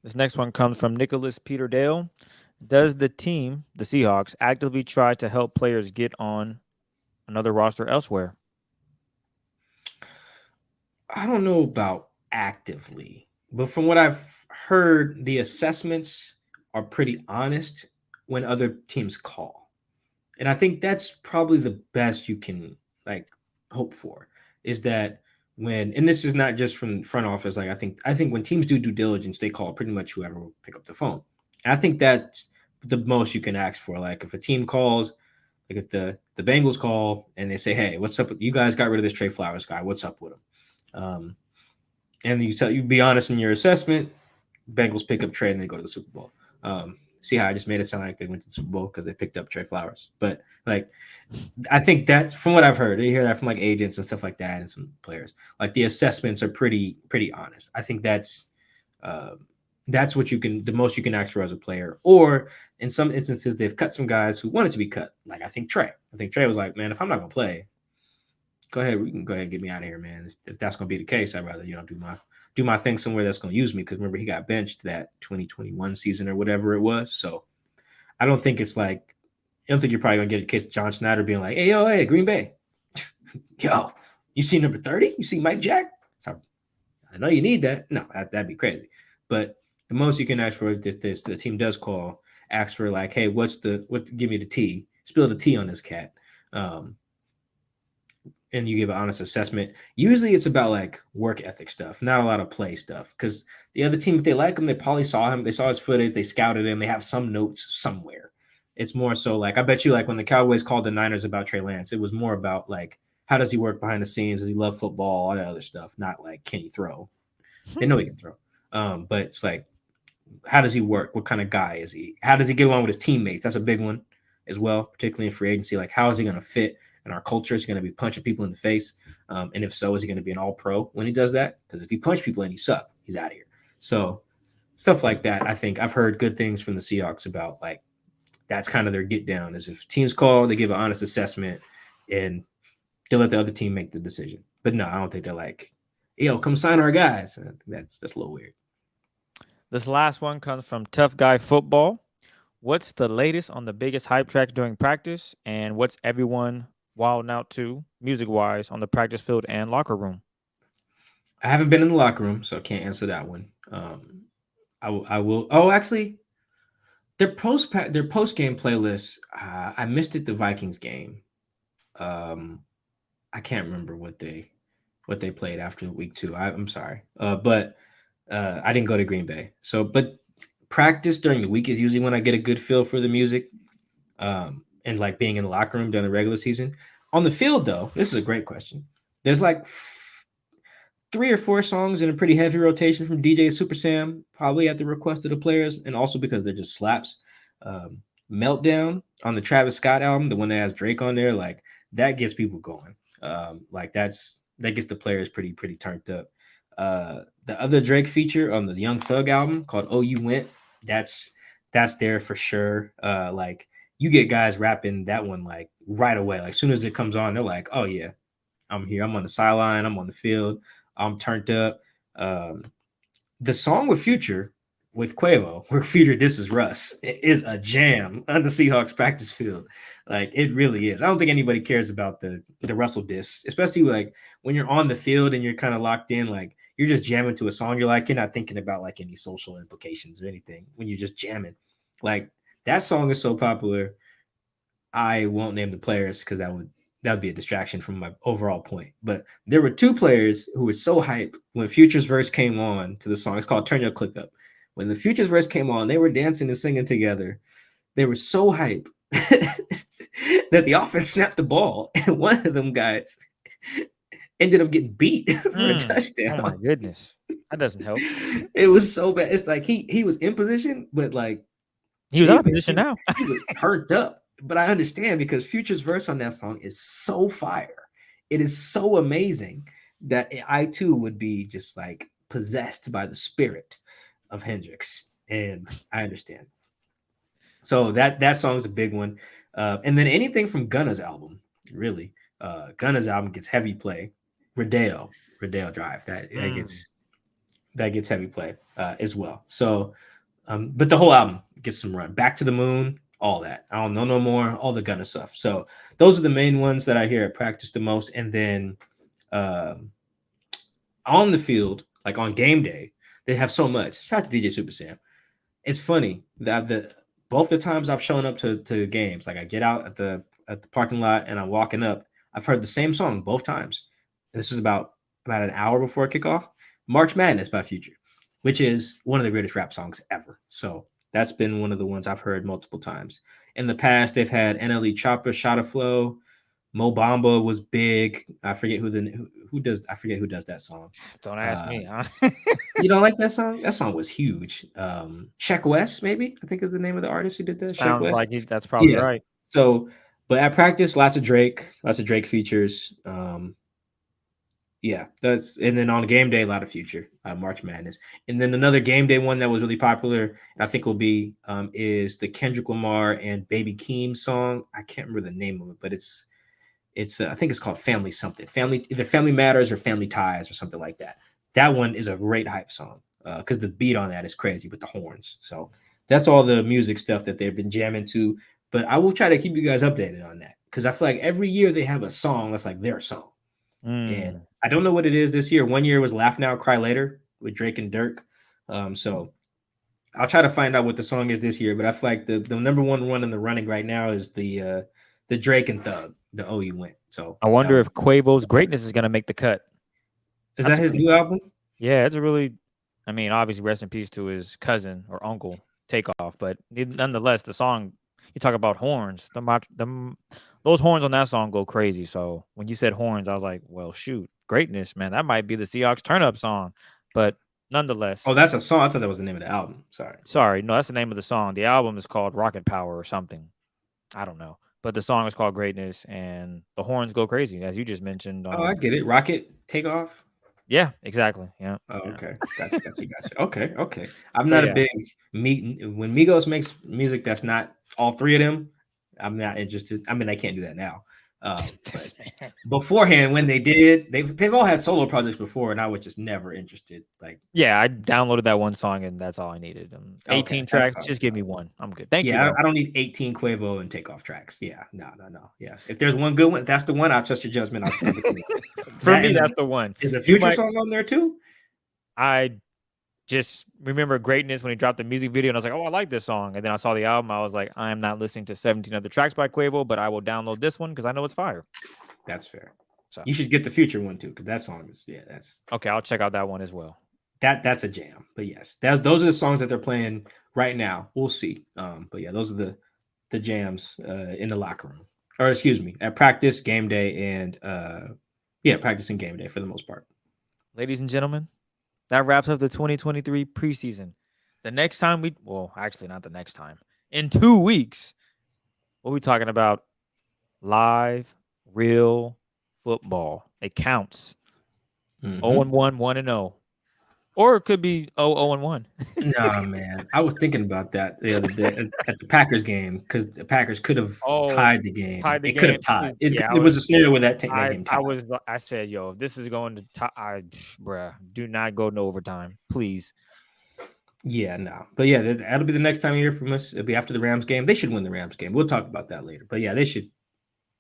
This next one comes from Nicholas Peter Dale. Does the team, the Seahawks, actively try to help players get on another roster elsewhere? I don't know about actively, but from what I've heard, the assessments are pretty honest when other teams call. And I think that's probably the best you can like hope for is that and this is not just from front office, like I think when teams do due diligence, they call pretty much whoever will pick up the phone. And I think that's the most you can ask for. Like if a team calls, like if the Bengals call and they say, hey, what's up? You guys got rid of this Trey Flowers guy. What's up with him? And you be honest in your assessment, Bengals pick up Trey and they go to the Super Bowl. See how I just made it sound like they went to the Super Bowl because they picked up Trey Flowers. But like, I think that from what I've heard, you hear that from like agents and stuff like that and some players. Like the assessments are pretty honest. I think that's what the most you can ask for as a player. Or in some instances, they've cut some guys who wanted to be cut. Like I think Trey was like, man, if I'm not gonna play, go ahead, we can go ahead and get me out of here, man. If that's gonna be the case, I'd rather do my thing somewhere that's gonna use me. Because remember, he got benched that 2021 season or whatever it was. So I don't think you're probably gonna get a case of John Snyder being like, hey, Green Bay, yo, you see number 30? You see Mike Jack? So I know you need that. No, that'd be crazy. But the most you can ask for if the team does call, ask for like, hey, give me the tea, spill the tea on this cat. And you give an honest assessment. Usually it's about like work ethic stuff, not a lot of play stuff. Because the other team, if they like him, they probably saw him. They saw his footage. They scouted him. They have some notes somewhere. It's more so like, I bet you like when the Cowboys called the Niners about Trey Lance, it was more about like, how does he work behind the scenes? Does he love football? All that other stuff. Not like, can he throw? They know he can throw. But it's like, how does he work? What kind of guy is he? How does he get along with his teammates? That's a big one as well, particularly in free agency. Like, how is he going to fit in our culture? Is he going to be punching people in the face? And if so, is he going to be an all pro when he does that? Because if he punch people and he suck, he's out of here. So stuff like that. I think I've heard good things from the Seahawks about, like, that's kind of their get down, is if teams call, they give an honest assessment and they let the other team make the decision. But no, I don't think they're like, yo, come sign our guys. That's a little weird. This last one comes from Tough Guy Football. What's the latest on the biggest hype tracks during practice, and what's everyone wilding out to, music-wise, on the practice field and locker room? I haven't been in the locker room, so I can't answer that one. I will. Oh, actually, their post game playlist. I missed it. The Vikings game. I can't remember what they played after week 2. I'm sorry, but I didn't go to Green Bay. So, but practice during the week is usually when I get a good feel for the music, and like being in the locker room during the regular season. On the field, though, this is a great question. There's like 3 or 4 songs in a pretty heavy rotation from DJ Super Sam, probably at the request of the players, and also because they're just slaps. Meltdown on the Travis Scott album, the one that has Drake on there, like that gets people going. Like that gets the players pretty turned up. The other Drake feature on the Young Thug album called "Oh You Went," that's there for sure. Like you get guys rapping that one like right away. Like as soon as it comes on, they're like, "Oh yeah, I'm here. I'm on the sideline. I'm on the field. I'm turned up." The song with Future, with Quavo, where Future disses Russ, it is a jam on the Seahawks practice field. Like it really is. I don't think anybody cares about the Russell diss, especially like when you're on the field and you're kind of locked in. Like you're just jamming to a song. You're like, you're not thinking about like any social implications or anything when you're just jamming. Like that song is so popular. I won't name the players because that would be a distraction from my overall point. But there were 2 players who were so hyped when Future's verse came on to the song. It's called "Turn Your Click Up." When the Future's verse came on, they were dancing and singing together. They were so hyped that the offense snapped the ball, and one of them guys ended up getting beat for a touchdown. Oh my goodness, that doesn't help. It was so bad. It's like he was in position, but like he was out of position now. He was turned up. But I understand because Future's verse on that song is so fire. It is so amazing that I too would be just like possessed by the spirit of Hendrix, and I understand. So that song's a big one. And then anything from Gunna's album, really. Gunna's album gets heavy play. Rodeo Drive, that gets heavy play as well. So, but the whole album gets some run. Back to the Moon, all that. I don't know no more, all the Gunna stuff. So those are the main ones that I hear at practice the most. And then on the field, like on game day, they have so much. Shout out to DJ Super Sam. It's funny that both the times I've shown up to games, like I get out at the parking lot and I'm walking up, I've heard the same song both times. And this is about an hour before kickoff. March Madness by Future, which is one of the greatest rap songs ever. So that's been one of the ones I've heard multiple times. In the past, they've had NLE Chopper, Shot of Flow. Mo Bamba was big. I forget who does that song. Don't ask me, huh? You don't like that song? That song was huge. Sheck West, maybe, I think is the name of the artist who did that. Sounds like that's probably right. So, but at practice, lots of Drake features. Yeah, and then on game day, a lot of Future, March Madness. And then another game day one that was really popular, and I think will be is the Kendrick Lamar and Baby Keem song. I can't remember the name of it, but it's I think it's called Family Something. Either Family Matters or Family Ties or something like that. That one is a great hype song because the beat on that is crazy with the horns. So that's all the music stuff that they've been jamming to. But I will try to keep you guys updated on that because I feel like every year they have a song that's like their song. And I don't know what it is this year. One year was Laugh Now, Cry Later with Drake and Dirk. So I'll try to find out what the song is this year. But I feel like the number one in the running right now is the Drake and Thug, the "Oh You Went." So I wonder if Quavo's Greatness is going to make the cut. Is that his new album? Yeah, it's a really, I mean, obviously rest in peace to his cousin or uncle, Takeoff. But nonetheless, the song, you talk about horns, those horns on that song go crazy. So when you said horns, I was like, well, shoot, Greatness, man, that might be the Seahawks turn up song. But Nonetheless. Oh, that's a song. I thought that was the name of the album. Sorry. No, that's the name of the song. The album is called Rocket Power or something. I don't know. But the song is called Greatness, and the horns go crazy, as you just mentioned. Oh, I get it. Rocket Takeoff. Yeah, exactly. Yeah. Oh, yeah. okay. Gotcha. Okay. I'm But not yeah. a big when Migos makes music that's not all three of them, I'm not interested. I mean, they can't do that now. But beforehand, when they did, they've all had solo projects before, and I was just never interested. Like, yeah, I downloaded that one song, and that's all I needed. 18 okay, tracks, fine. just give me one. I'm good. Thank you. Yeah, Though. I don't need 18 Quavo and Takeoff tracks. Yeah, no. Yeah, if there's one good one, that's the one. I'll trust your judgment. I'll give it to you. For me, that's the one. Is the Future song on there too? I just remember Greatness when he dropped the music video, and I was like, oh, I like this song. And then I saw the album. I was like, I am not listening to 17 other tracks by Quavo, but I will download this one because I know it's fire. That's fair. So you should get the Future one too, because that song is that's okay. I'll check out that one as well. That's a jam. But yes, those are the songs that they're playing right now. We'll see. But yeah, those are the jams in the locker room, or excuse me, at practice, game day, and practice and game day for the most part. Ladies and gentlemen, that wraps up the 2023 preseason. The next time actually not the next time. In 2 weeks, we'll be talking about live, real football. It counts. 0-1, 1-0. Or it could be 0-1. Nah, man. I was thinking about that the other day at the Packers game because the Packers could have tied the game. It could have tied. It was a scenario where that game tied. I said, yo, if this is going to tie, bruh, do not go to overtime, please. Yeah, no. But yeah, that'll be the next time you hear from us. It'll be after the Rams game. They should win the Rams game. We'll talk about that later. But yeah, they should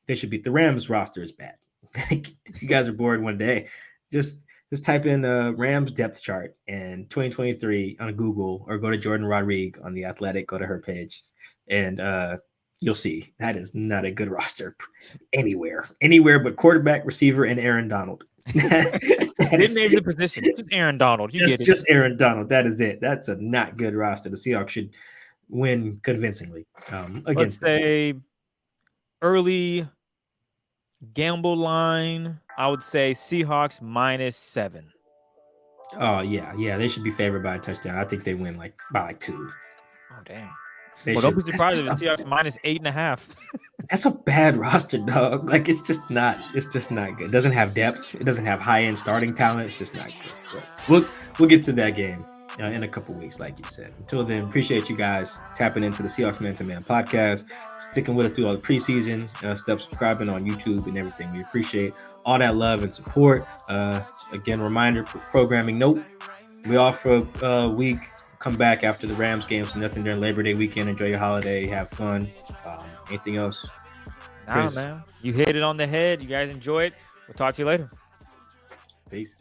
beat the Rams roster is bad. If you guys are bored one day, just type in the Rams depth chart and 2023 on Google, or go to Jordan Rodrigue on The Athletic, go to her page, and you'll see that is not a good roster anywhere but quarterback, receiver, and Aaron Donald. Didn't name the position. Just Aaron Donald. Just Aaron Donald. That is it. That's a not good roster. The Seahawks should win convincingly against. Let's say early gamble line, I would say Seahawks -7. Oh yeah, they should be favored by a touchdown. I think they win by 2. Oh damn! Don't be surprised if the Seahawks -8.5. That's a bad roster, dog. Like it's just not good. It doesn't have depth. It doesn't have high end starting talent. It's just not good. But we'll get to that game in a couple weeks, like you said. Until then, appreciate you guys tapping into the Seahawks Man to Man podcast, sticking with us through all the preseason stuff, subscribing on YouTube and everything. We appreciate all that love and support. Again, reminder, programming note, we off for a week. Come back after the Rams game, so nothing during Labor Day weekend. Enjoy your holiday, have fun. Anything else? Nah, man. You hit it on the head. You guys enjoy it. We'll talk to you later. Peace.